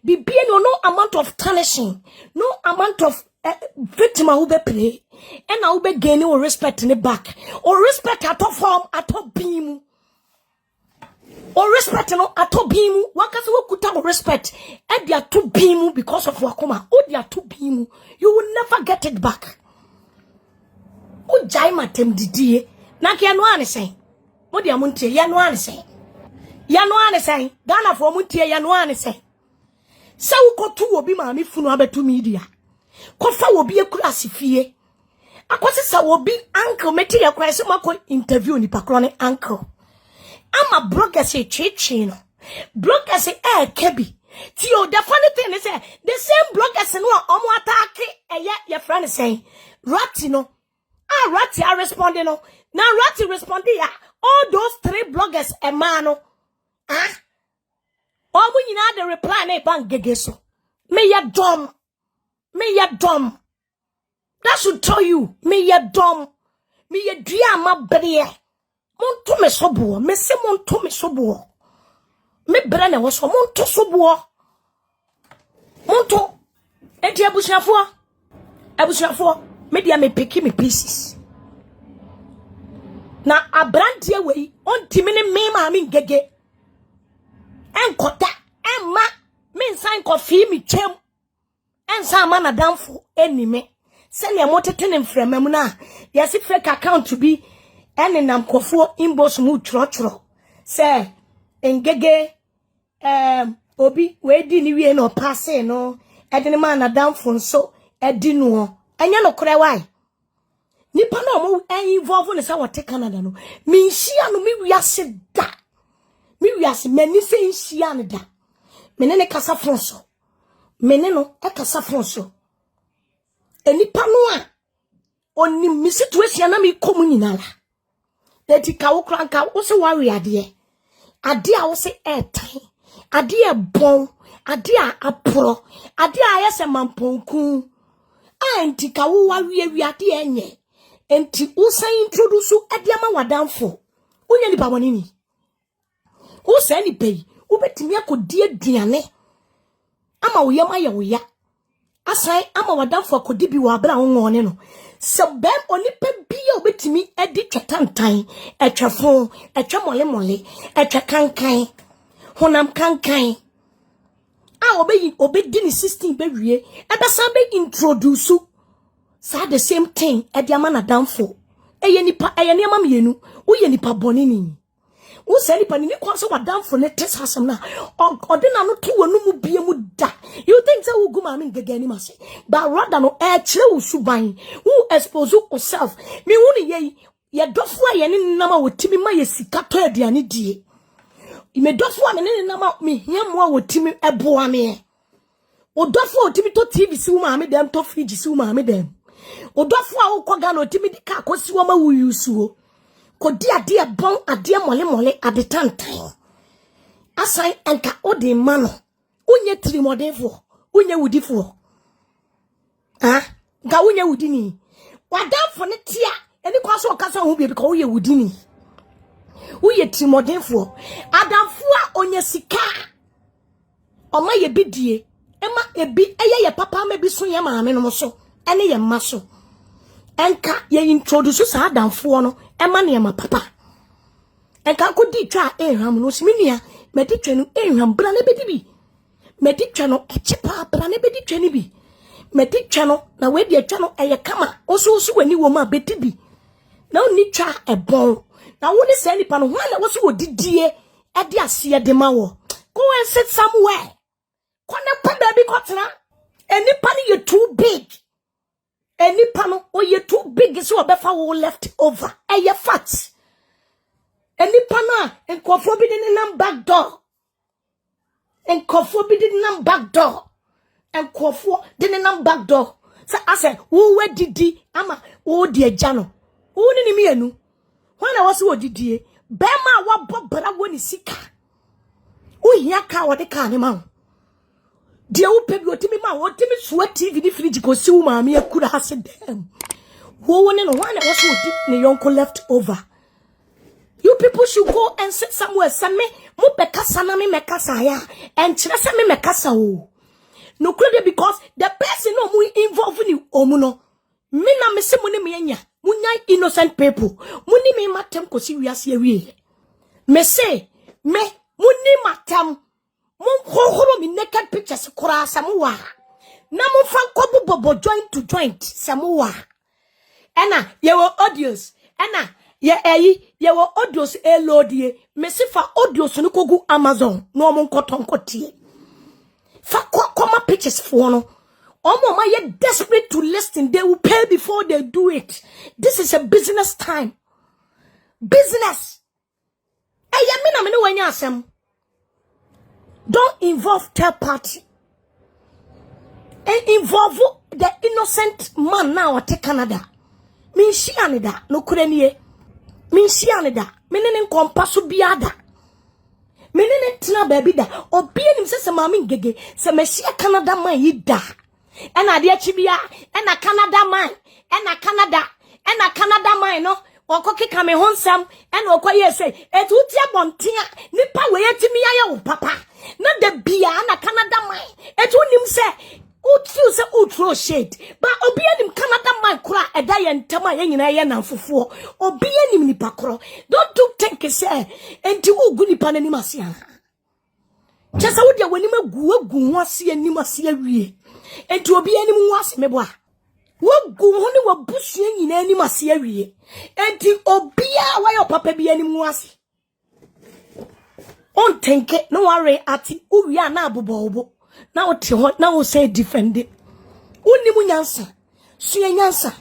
bibie no amount of tarnishing, no amount of victim who be play and I will be gaining or respect in the back or respect at all form at all beam or respect no at all beam. One can say respect and they are too beam because of wakoma. Oh, they are too beam. You will never get it back. Oh, jaima tem didi. Naki anuane say. Modi amuntie yanuane say. Yanuane say. Ghana for muntie yanuane say. Sa ukotu obi maami funu abetu media. Kofa wobi ekura sifie akwose sa wobi uncle meti ya kwa sema ko interview ni pakro ne uncle ama blogger say chichi no blogger say kebi ti o the funny thing is the same bloggers no omo attack your friend say Ratty no Ratty are responding no now Ratty responding ya all those 3 bloggers e man no omo nyina the reply na ban gegeso me ya dumb. Me ya dumb. That should tell you. Me ya dumb. Me ya drama brie. Monto me sobo. Me se monto me sobo. Me brane was monto sobo. Monto. Enti abusiafo. Abusiafo. Me dia me peki me pieces. Na abrantie wei. Onti me ne me ma mi ngege. Enkota. Emma. Me nsan kofi mi twem. Ensa mana damfo enime se ne motete ne mfremam na yesi fake account to be ene nam kofo inbox mu trotro se engege obi we di ni wie no passe no ede ne mana damfo nso edi no enya no kore why nipa na mo involve ne se wote Canada no mi nhia no mi wiase da mi wiase mani se nhia ne da menene kasa fonso meneno ekasa fonso enipa no a oni mi situation na mi komu nyinala eti ka wo kranka wo se wari ade a wo se etan ade e bon ade a apro ade a yese mamponku enti ka wo wari ade enye enti wo san introduce ade ama wadanfo unya ni babo nini wo se ni pay wo betimi akodi aduane ama wo yam aye wo ya asan ama wadanfo akodi bi wo abra wo ngone no se bem onipa bia obetimi edi twatantan etwafo etwa mole etwa kankan honam kankan a obedi ni 16 be wie ebesan be introduce sa the same thing edi ama na danfo eye nipa eye ne ama mienu wo ye nipa bonini wo se nipa ni kwa so wadanfo ne tesasem na odina no to wonu mu bie mu da you think say wo guma me ngegani ma say but rather no kire wo suban who expose yourself me woni ye dofo a ye ne nama wotimi ma ye sika to aduane die me dofo a me ne nama me hiamo a wotimi eboa me o dofo wotimi to TV si wo ma me dem to fridge si wo ma me dem Odofo a ukoga no timi di ka kosi wama wuyusuo. Kodi ade bon ade mole ade tantan. Asan enka odi mano. Unye trimodefo, unye wudifo. Ga unye wudini. Wadamfo ne tia, eni kwaso okasa ho bi because uye wudini. Uye trimodefo. Adamfo a onye sika. Oma ye bidie. Ema ebi ye papa me bi so ye maame no so. Ene ye mma so. Enka ye introduce sa adamfo no. Ema ne ma papa. Enka ko di twa ehwam no siminia. Me di twa no ehwam bra ne bedi bi. Me di twa no echipa bra ne bedi twa ni bi. Me di twa no na we di twa no eye kama. Oso wani wo ma bedi bi. Na oni twa ebon. Na woni se nipa no hwan na wo so odidie e di ase de ma wo. Go and sit somewhere. Kone pa baby kotena. Enipa no you too big. Enipa no o you too big so obefa wo left over. Eye fat. Enipa no enkofo bi de nam back door. Enkofo bi de nam back door. Enkofo de nam back door. Sa ase wo didi ama wo di agya no. Wo ni mi anu. When I was wo didie, bema wa bobra wo ni sika. Uhia ka wo de ka ne ma. De wo pe bi otimi ma wo timi so TV ni fridge ko si wo ma me akura hase dem. Wo ne no one was wo di ne yonko left over. You people should go and sit somewhere. Same mo bekasa na me mekasa ya. And kire se me mekasa o. No credit because the person no mu involved ni omu no. Me na me se mo ne me anya. Munya innocent people. Muni me matem kosi wiase awie. Me say me muni matam. Mon khokhoro mi naked pictures kura samuwa. Na mo fan kobu bobo joint to joint samuwa. Ena ye wo audios. Ena ye wo audios elodie. Me si fa audios no kogu Amazon. No mo nkotonkotie. Fa koma pictures for no. Omo ma desperate to listen. They will pay before they do it. This is a business time. Business. Don't involve third party. And involve the innocent man now at Canada. Min shianida no kurenie. Min shianida. Minen compasso biada. Minen tina baby da. Or being himself a mammy gege. Se me Canada man yida. Ena de achibia ena Canada man ena Canada man no okoke kame honsam ena okoye say etuti abontia nipa we yetimi aye wo papa na de bia na Canada man etu nim say utfeel say utro shade ba obi anim Canada man kura eda ye ntama ye nyina ye na fufuo obi anim nipa kro don't think say enti ugu nipa nanim asia chesa wo de wani magu ho ase anim ase awie enti obi anim ho ase meboa wo gu ho ne wabusu nyina anim ase awie enti obi a wa yo papa bi anim ho ase on tenke no worry ati uwi na abobo na wote ho na wo say defend unimu nyansa sua nyansa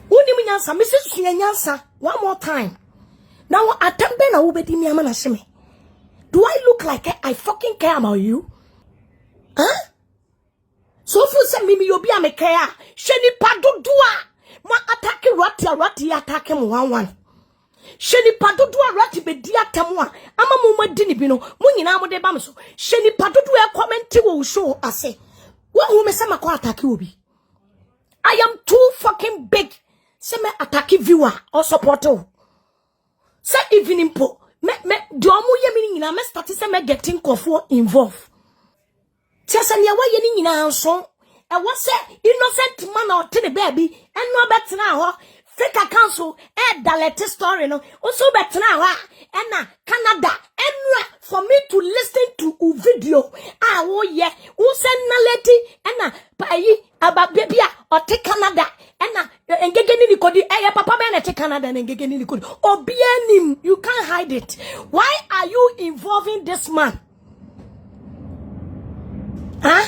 unimu nyansa me say sua nyansa one more time now atambe na wo bedi mi amana sheme. Do I look like I fucking care about you? Huh? So if you say me you be a me care, sheni padu dua. Ma attack rati attack him 1-1. Sheni padu dua rati be dia temwa. Ama muma dini bino. Munyi na amode bamso. Sheni padu dua comment wo show ase. Wa hu me sama kwa attack obi. I am too fucking big. Se me attack viewer or supporter. Say evening po. Me domu ye mi nyina me start say me getting kofo involved. Tiasa ne wa ye ni nyina so e wo say innocent man or tene baby and no betena ho fake account so dalete story no also betena ho na Canada enra for me to listen to video wo ye wo send na leti na payi aba baby a o te Canada na engege ni kodi papa me na te Canada na engege ni kodi obianim. You can't hide it. Why are you involving this man? Huh?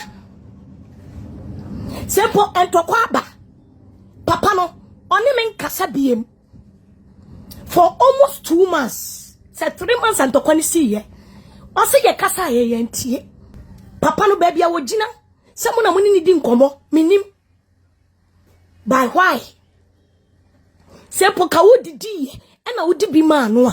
Simple and tokwaba papa no oni men kasa biem for almost 2 months. Say 3 months and tokwani see ye o se ye kasa ye ntie papa no baby a wogina se mo na mo ni di nkomo minim By why? Se poka wodidi and I would be man no.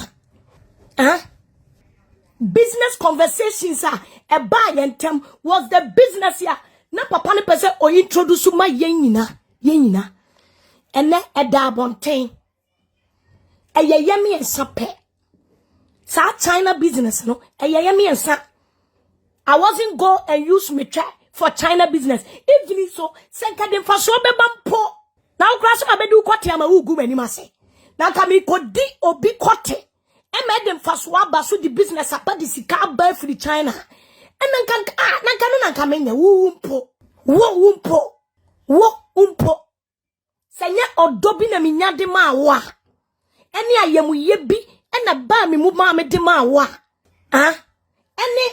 Business conversations are a buy and term was the business ya. Na papa ne pese o introduce my yenina. And then a dabontain. A yemi and sape. Sa China business no. A yemi and sa. I wasn't go and use me try for China business. Even so, senka dem fa so be bampo. Now crash ma be do kwate ama ugu mani mase. Na ka mi kodi obi kwate. E me dem fa so aba so the business apa di sika aba free China. E nanka menya wo umpo. Senya odobi na minya de ma wa. Eni ayemu ye bi e na ba mi mu ma me de ma wa. Any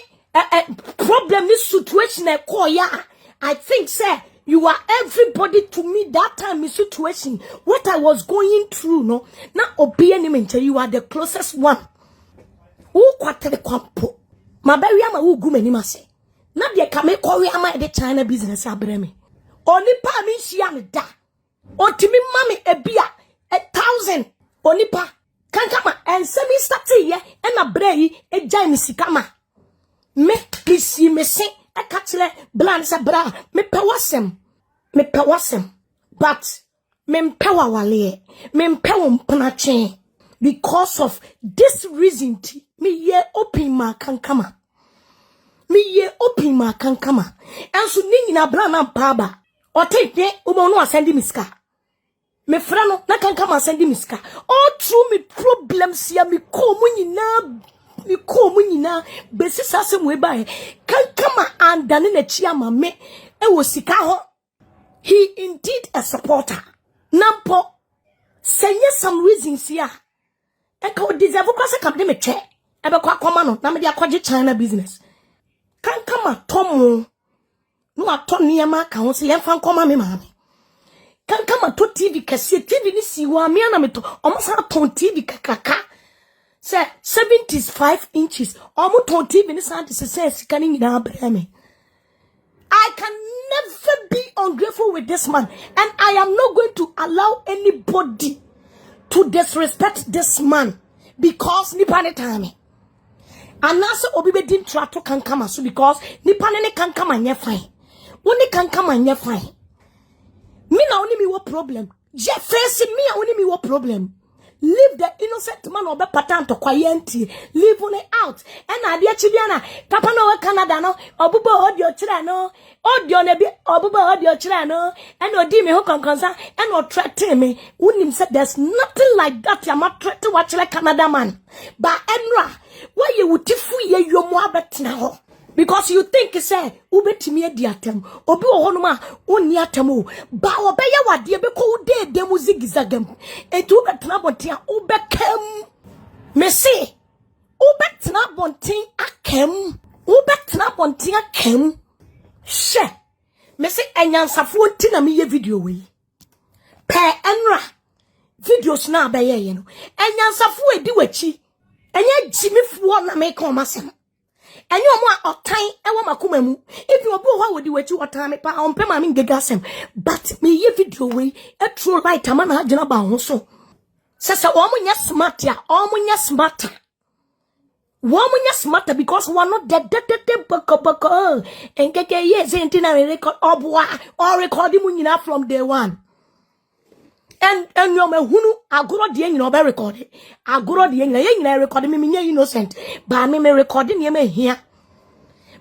problem, this situation, I think, sir, you are everybody to me that time, in situation, what I was going through, no, now, you are the closest one. Who quarter the quampo? My baby, I'm a woo goomany must not the Kame Koreama the China business, Abremi. Only pa me, she am da. Or to me, mommy, a beer, 1,000. Only pa, Kankama, and semi stati, and a bray, a Jamie Sikama. Me kisi me se akatele bland sa bra me pewasem but me mpewa wale me mpewa mpanache because of this reason me ye open ma kankama enso ni nyina bra na mpaba otete ubo no asende miska me fra no na kankama asende miska all through me problems ya me ko mu nyina besi sase mu eba Kankama andane na chiama me e wo sika ho. He indeed a supporter nampo senye some reasons here e ka deserve kwa se kam de me twe e be kwa koma no na me de akwaje China business Kankama tomu no ato niema ka ho se yemfa nkoma me maame Kankama to TV kase TV ni siwa me na me to omo sa ton TV kakaka. Say 75 inches. Almost TV says I can never be ungrateful with this man, and I am not going to allow anybody to disrespect this man because nipane time. And also obibe didn't try to Kankama so because nipane ne Kankama nye fine. Only Kankama nye fine. Me na only me what problem. Je face me only me what problem. Leave the innocent man obe pattern to quietly. Leave on it out. And adia chibiana. Papa no Canada no. Obubo audio chira no. Audio nebi. Obubo audio chira no. And odi me ho konkonsa. And o threaten me. Unim said there's nothing like that. You're not threatening watch like Canada man. But Emra, why you would tifu ye yo mo abet now? Because you think say ubetimi adiatem obi ohonuma oni atemu ba obeya wade be ko de demu zigzagam etu betena bonten ubekam me say ubetena bonten akam she me say enyansafo ntina me ye video we pe enra videos na abeye ye no enyansafo edi wachi enye jimifo na me kan masem enyo mo otan ewo makoma mu if obi ho wodi wachi otan me pa ompe ma me ngegasem but me ye video we e true light ama na agina ba ho so sese o mo nya smart ya o mo nya smarter because we are not dead boko engege yes entina record obwa or recording mu nyina from day one and you me hunu agoro de nyina obe record agoro de nyina ye nyina record me nya innocent ba me recording ye me hia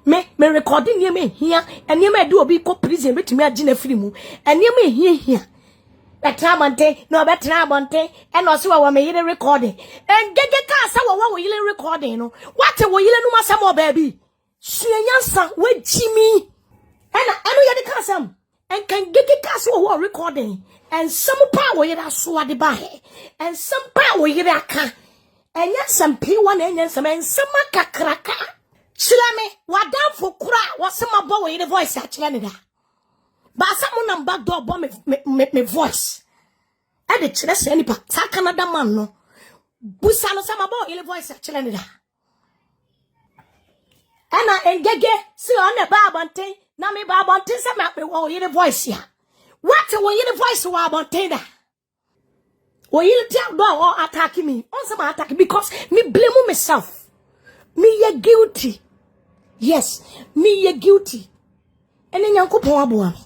me recording ye me hia and ye me do obi ko prison betimi agina free mu and ye me hia betra bonte no betra bonte and no se wa me yele recording and gege ka sa wa yele recording no what wo yele no masam o baby suenyansa we jimi and anu ye de ka sam and can gege ka sa wa recording and some power yele so ade ba he and some power yele aka and yes some p1 and some kakraka silame wadam for kura wasema bo yele voice actually ne da but someone am back door bomb me voice. I the chile any pa ta Canada man no. Busa no sama bo ile voice chile ni da. Ana engege si on the babante na me babante se me wo ile voice ya. What a way voice about Teda. Or you tell door or attacking me. Also my attack because me blame myself. Me ye guilty. Yes, me ye guilty. And then Yankupon wabuame.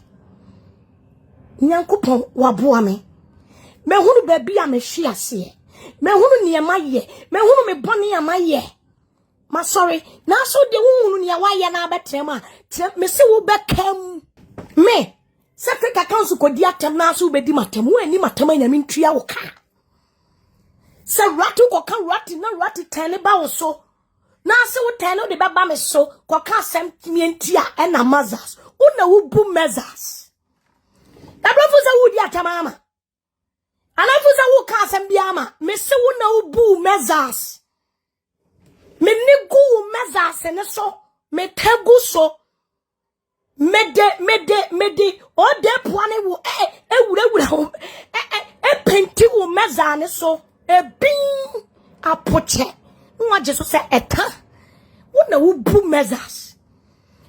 Yankupon wabuame. Me hunu baby a me shia se. Me hunu ni ama ye. Me hunu me boni ama ye. Ma sorry. Na so de hunu ni awa ye na abetrema. Me se wo bekem. Me. Secretary Council kodi atem na so be di matem. Wo ani matem anya mentria wo ka. Se ratu ko ka rati na rati tele ba wo so. Na se wo tele de baba me so ko ka asem mientia e na mazas. Una wo bu mezas. Da brofo za wo di atem ama. Anafuza wo ka asem biama. Me se wo na wo bu mezas. Me nigu mezas ne so. Me tegu so. Mede o de poane wo wura penti wo mezane so bin apoche nwa je so se eta wo na wo bu mezas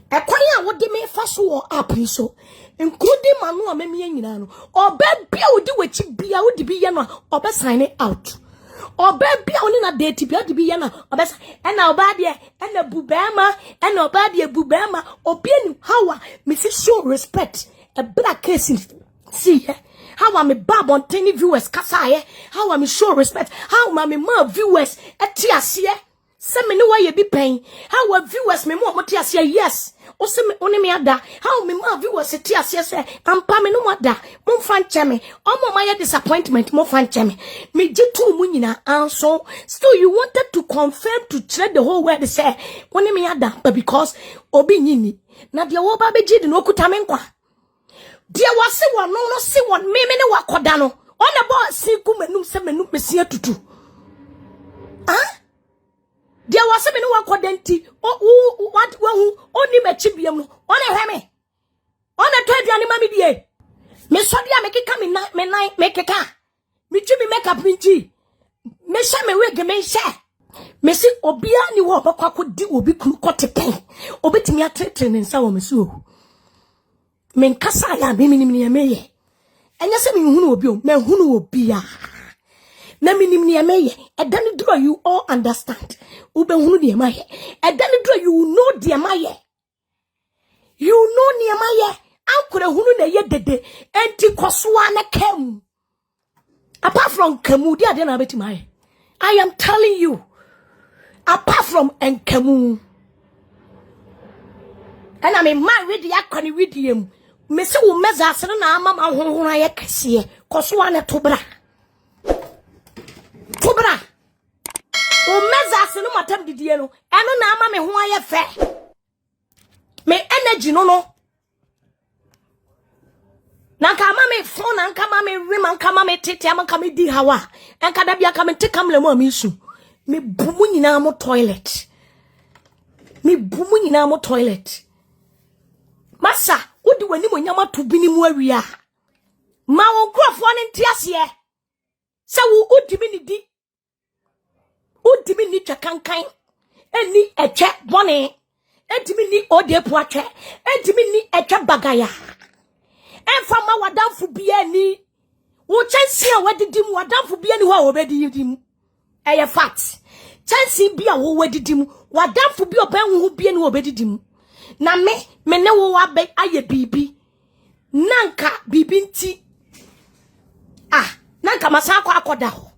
ekwan a wo de me fa so wo app so including manu a memie nyina no oba bia wo di wachi bia wo di bi ye no oba sign out oba bia oni na date bia di bi ye no oba na oba de na bubema na oba de bubema obi ani how me show respect a black case see how am me bab on 10 viewers kasa how am me show respect how am me ma viewers etiase se me ne wa ye bi pen how our viewers me mo tiase yes o se me oni me ada how me ma viewers etiase se ampa me no ada mo fan cheme o mo ma ye disappointment mo fan cheme me jitu mu nyina anso still you wanted to confirm to trade the whole world say oni me ada but because obi nyini na de wo ba beji de no kuta me nkwa de wase won no se won me ne wakoda no ona bo si ku manum se manum mesi atutu ah de wase me ne wakoda nti what hu oni machi biam no ona hwe ona to aduane ma me die me so dia me keka me nine me keka me twi me makeup nti me sha me wig me sha me si obia ni wo bakwa ko di obi kunu kotepen obetimi atetre ne nsa wo me so men kasa ya me minim ne meye enya se me hunu obi o me hunu obi a na minim ne meye edani dro you all understand ube hunu ne maye edani dro you know de maye you know ne maye ankore hunu na ye dede enti kosoa na kam apart from kamu dia de na beti maye I am telling you apart from enkamu and I mean my ready akoni readiem me se wo mezas na amama honhon aye kese koso ane tobra o mezas no matam didie no eno na ama me ho aye fe me energy no na ka ama me phone na ka ama me rim na ka ama me tete ama ka me di hawa en ka da bia ka me tekam le mo amisu me bumu nyina mo toilet masa wodi wani mo nyama to bini mu awia ma won krofo ne ntiase se wo udimi ni twa kankan eni etwe bone edimi ni odepu atwe edimi ni etwe bagaya enfa ma wadamfu bia ni wo chansi a wadidim wadamfu bia ni ho a obedi yidim eye fact chansi bia wo wadidim wadamfu bia oban hu bia ni obedidim na me ne wo abe aye bibi nanka bibi nti nanka masako akoda ho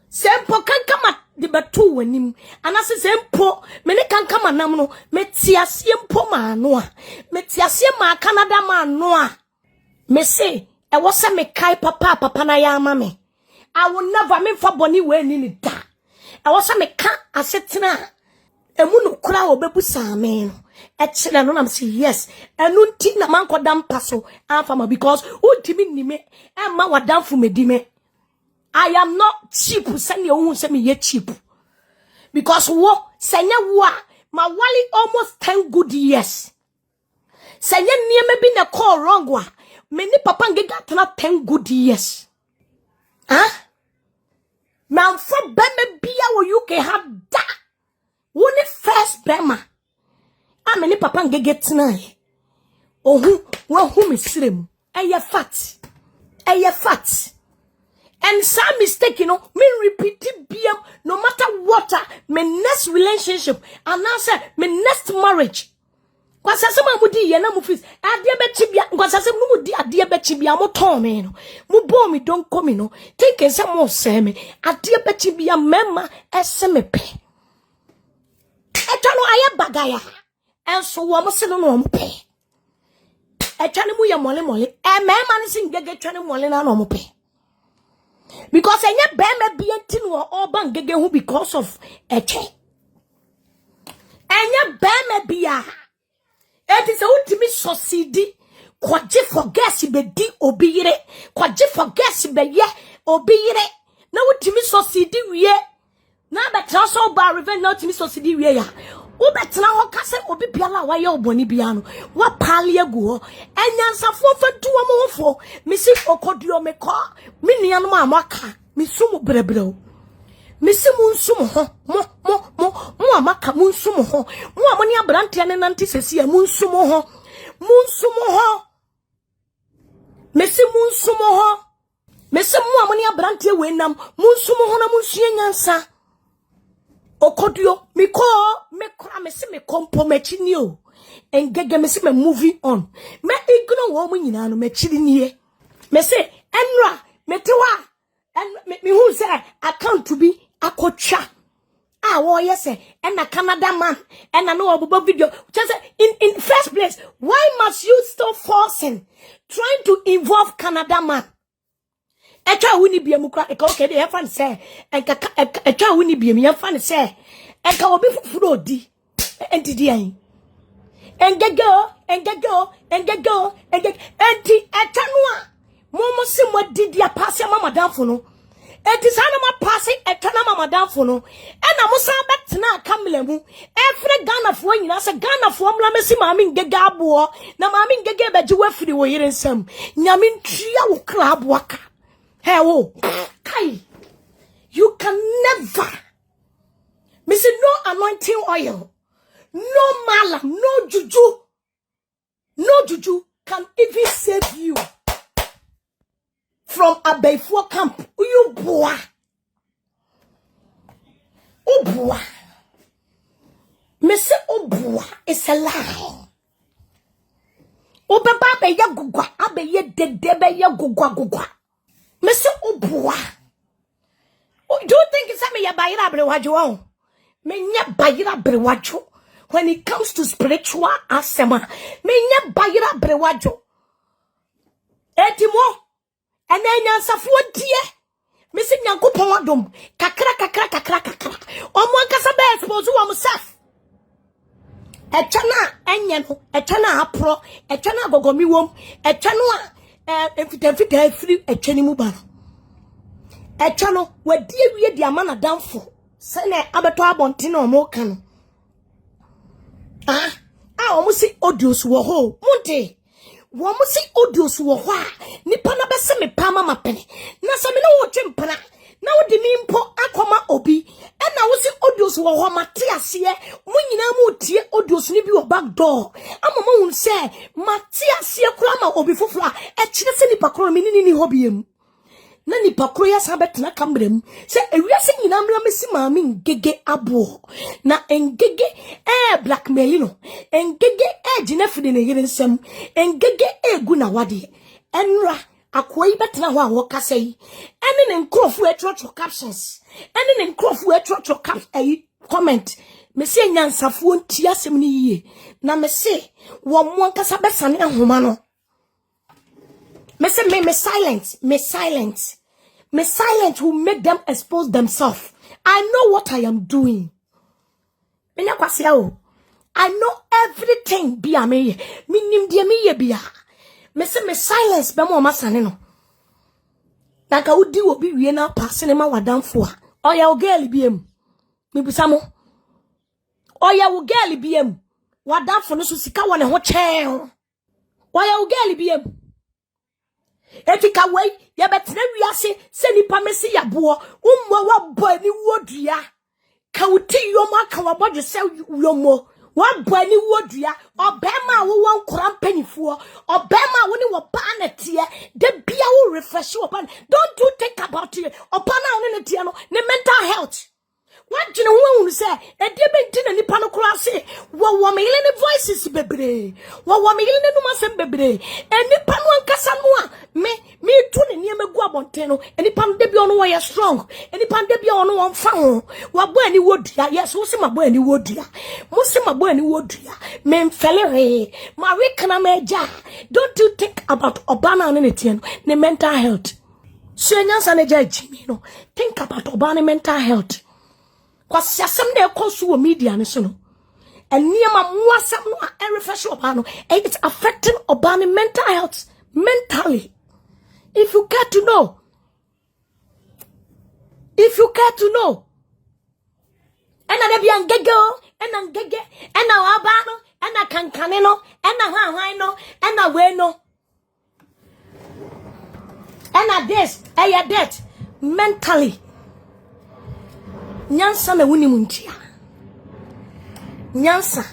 sempo kankama de batu wanim anase sempo me ne kankama nam no metiasie mpo maano a metiasie ma Canada maano a me say e wo se me kai papa na ya ama me I will never me for boni we ni da e wo se me ka asetena emu no kura obebu saame no echele no nam say yes enu nti na mankoda mpaso afama because utimi nime e ma wadamfo medime I am not cheap send you say me ye cheap because wo senya wo ma wali almost 10 good years senya nieme bi na call wrong wa me ni papa ngega tana 10 good years man for bema bia wo you can have that woni first bema me ni papa ngege tana ye ohu wo hu me sirem fat. And some mistake, me repeat it no matter what, my next relationship, and now say, my next marriage. Kwa sasa mudi ye na mufis adie betibia kwa sasa mudi adie betibia mo ton me no mo bo mi don komi no take say mo se me adie betibia mema ese me pe etwa no aye bagaya enso wo mo se no mo pe etwa ne mu ye mole mema ne sin gege twa ne mole na no mo pe because enye be me bi enti no oba ngege hu because of eche enye be me bia. It is a ultimate succeed. Kwaji forget be di obire. Kwaji forget be ye obire. Na ultimate succeed we. Na betra so ba revenge na ultimate succeed we ya. O betra ho kase obi biala wa ye oboni bia no. Wa pale agu ho. Enyansafo fa duo mo hofo. Me si okoduo me ko. Me nuanom amaka. Me sumu brebre. Mesi munsum ho mo amaka munsum ho mo amoni abrante ne nante sesi ya munsum ho mesi munsum ho mesi mo amoni abrante we nam munsum ho na munsue nyansa okoduo me kra mesi me kompo machi ni o engege mesi me moving on me ignore wo mo nyina no machiri nie mesi enra metewa and me who say account to be akocha yes and a Canada man and I know about video just in first place why must you stop forcing trying to involve Canada man echa woni bia mukra e ka okay dey fan say echa woni bia me fan say e ka obi fufuro odi entidi an engego enti echa no a momo se mo didi apase mama danfo no enti sana ma passe etana mama danfo no e na mo san betena kamle mu every Ghana fo nyina se Ghana fo mla mesi maami ngega abo na maami ngega beji wafiri wo yire nsam nyame ntua wo kra abo aka hey wo kai you can never miss no anointing oil no malam no juju can even save you from a Bayfo camp. You boy. Oh boy. Mese oh boy is a lie. Oh baba be ya gugwa. Abe ye dede be ya gugwa. Mese oh boy. Oh, do you think it's a me ya bayira brewajo? Me nya bayira brewajo. When it comes to spiritual asema, me nya bayira brewajo. Etimo. And then yansafo die mesi nyankopon adom kakra omo nkasa be expose wo himself etwana enye no etwana apro etwana gogomi wom etwana enfita free etwani mu ba etwano wadi awie di amana danfo se na abeto abonte na omo ka no omo si audios wo ho munte womu si audios wo ho a nipa na bese me pa mama pene na se me no wo twempana na wo de mi mpo akoma obi e na wo si audios wo ho mate ase mo nyina mu tie audios ni bi wo back door amama hun se mate ase kura ma obi foforo a e kire se nipa kro me ni hobiem na nipa kro ya sa betena kambrem se ewiase nyina mra mesi maami ngege abo na engege blackmail no engege jina fide ne yire nsam engege egu na wade enra akoi betena ho a wo kasa yi ene ne nkrofu etro captions ene ne nkrofu etro comment mesi nyansafo ntia asem ne yie na mesi wo mo nkasa besane ahoma no mesi me silent will make them expose themselves. I know what I am doing. I know everything be a me. Minim dia me bia. Me silence be mo masane no. Naka udi obi wie na passe ma wadamfo a. Oya o girl biem. Me bisa mo. Oya o girl biem. Wadamfo no so sika wona ho chen. Oya o girl biem. Etika way ya betena wiase se nipa mesi yabo umwa wabo ni wodua ka uti yomo aka wabodwe se yomo One bunny woodria, or Bama who won't cramp penny for, or Bama when you were panetia, the beer will refresh you upon. Don't you think about it, or Pana on the Tiano, the mental health. What do you want to say? A debate in the panocracy. What one million voices, baby. What 1 million numas, baby. And the panuan casanua. Me tuning near me guabonteno. And the pan de on why strong. And the pan de on one found. What bunny wood, yes, what's my bunny wood, ya? Most of my bunny wood, ya. Men fellery. Maricana meja. Don't you think about Obama and anything, the mental health. So, and judge, think about Obama mental health. Cause some day calls to a media and so no. And near my wasam no and refresh Obano. And it's affecting Obama mental health. Mentally. If you care to know. If you care to know. And I be an gego, and a gege, and a wabano, and a cancaneno, and a hino, and a bueno. And a this, a that. Mentally. Nyansa na wuni muntia. Nyansa.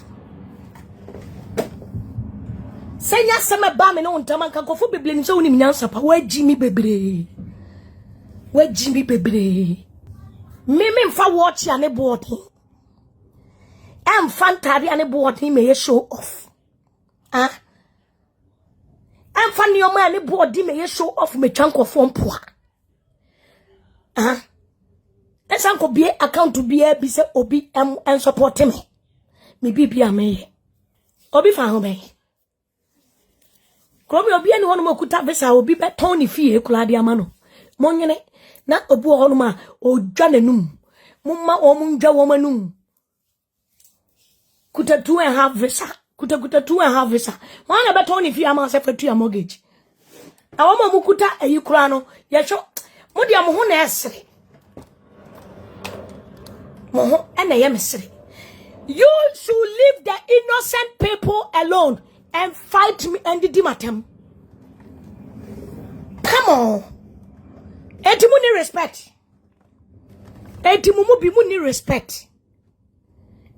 Say nyansa me ba me no ntama kan kofo bebre ni so wuni nyansa pa wa jimi bebre. Wa jimi bebre. Me mfa watch ya ne board. Am fantari ane board me ye show off. Ah. Am fan yo ma ane board me ye show off me twanko fo mpoa. Ah. Let's uncle be account to be a bise obi and support me. Me be a me. Obi fan me. Krobi obi any one more kuta vesa obi be Tony fee kuladia mano. Monyene na obu honuma o janenum. Mumma o munja womanum. Kuta 2.5 visa. Kuta 2.5 visa. Wana be Tony fee ama se fetu mortgage. Awoma mukuta eyikurano yesho mudi amuhu na esre. You should leave the innocent people alone and fight me and the dimatem. Come on. Etimuni respect. Etimumu bimuni respect.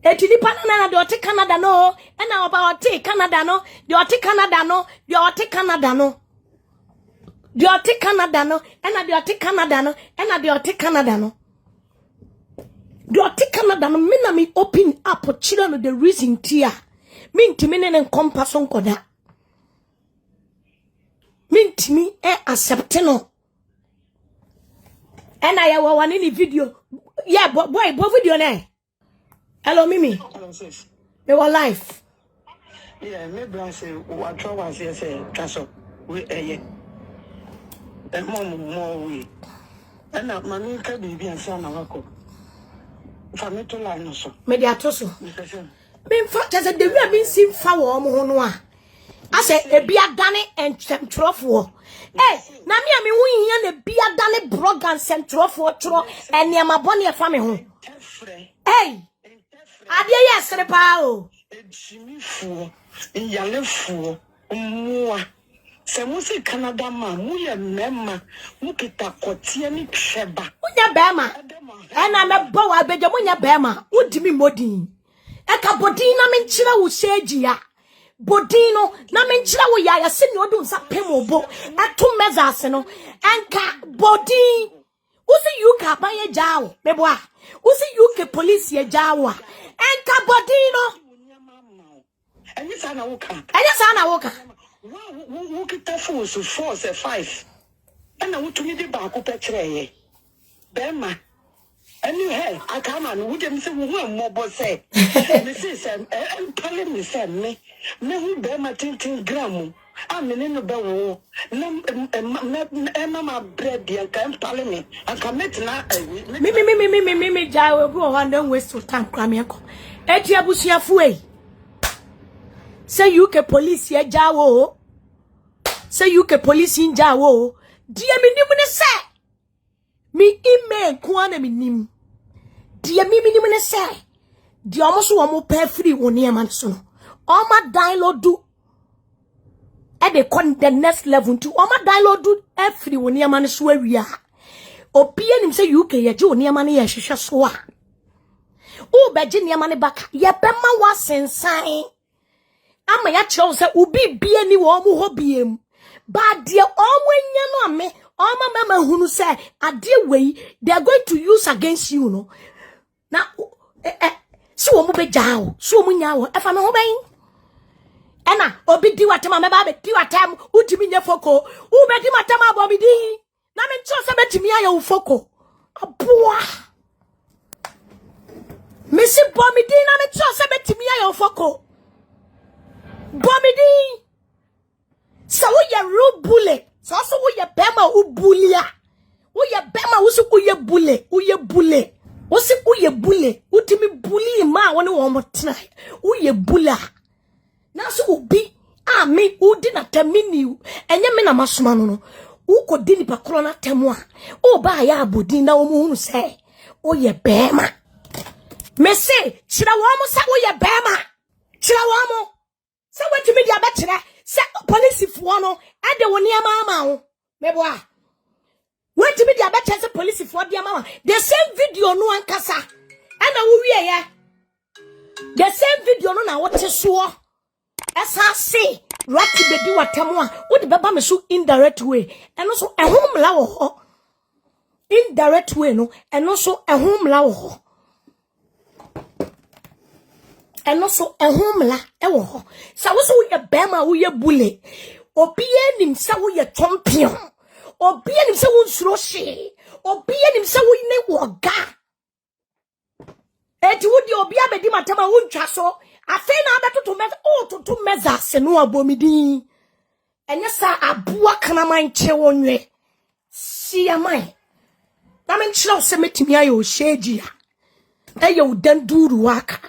Etini panana de ote Canada no. And now about Canada no. The ote Canada no. The ote Canada no. The ote Canada no. And the ote Canada no. And the ote Canada no. Do I take Canada no me open up for children the reason tia. Min timine and compassion koda. Min timi accept no. And I have one in the video. Yeah, but boy, what video ne? Hello, Mimi. They were live. Yeah, maybe say what trouble say caso we and more we. And now my can be and son of a family to line also. Mediatoso. In fact, as a day we have been seen foul monoa. I said a beer done and central for. Hey, Nami, we here the beer done Borga and central for tro and near my bonny family home. Hey, I dare yes, the power. Jimmy fool, in yellow fool, more. Samusi Canada ma muya mema mukita kotieni sheba munya bema ena me bo abeje munya bema udimi modin eka bodin na menchira wo shegia bodino na menchira wo ya sene odun sa pemobo eto mezase no enka bodin usi UK baye jawo meboa usi UK police ye jawo enka bodino enya sana woka Who get that fool so 4 say 5. And I want to meet the back up at Bema. And you hey, I come on, wouldn't say one more boss say. Mrs. and telling me, send me. No, who Bema 10 gram. I'm in the bell. Mamma bread, dear, can't tell me. I come met now. Me, Jaw go on, don't waste your time, Cramiaco. Etia Busia Fue. Say UK police ye jawo. Say UK police in jawo. Dear me nimune say. Me email kwana me nim. Dear me nimune say. Dear almost one more pay free one year man soon. All my dialogue do. And they con the next level to all my dialogue do every one year man swear we are. Opinion him say UK ye jo near money ye shisha swa. u beji niema ne baka ye bema wa sensan ama ya kire se ubi bie ni wo mu ho biem ba de omwanya no ame oma mama hunu se ade wei they are going to use against you no na si wo mu bejao si wo mu nyawo efa me ho ben ena obi di watama me ba be di watam utimi nye foko u be di matama abobi di na me ncho se betimi aye wo foko aboa Missy Bomidi na me ncho se betimi aye wo foko Bomidi so wo ye ru bullet so wo ye bema u bulia wo ye bema wo su ye bullet wo si ye bullet utimi buli ma woni wo motena wo ye bula na so obi a me udi na tamini enye me na masoma no ukodi ni pakro na temu a o ba ya abodi na wo mu hunu se o ye bema me se chira wo mo se wo ye bema chira wo mo se watimi dia be chira se police fo no e de woni ama wo me bo a watimi dia be chira se police fo dia ama the same video no ankasa e na wo wie ye the same video no na wo te so esa se rati bedi watemu a wo de beba me so indirect way eno so ehomla wo ho indirect way no eno so ehomla wo ho eno so ehomla e wo ho sa wo so ye bema wo ye bule obi enim sa wo ye champion obi enim sa wo nsuro hye obi enim sa wo ne woga eti wo di obi abedi matama wo ntwa so afi na abetutu meza o tutu meza se no abomidi enye sa abua kana man che wonwe sia man na men chira se metimi ayo shegia ayo danduru waka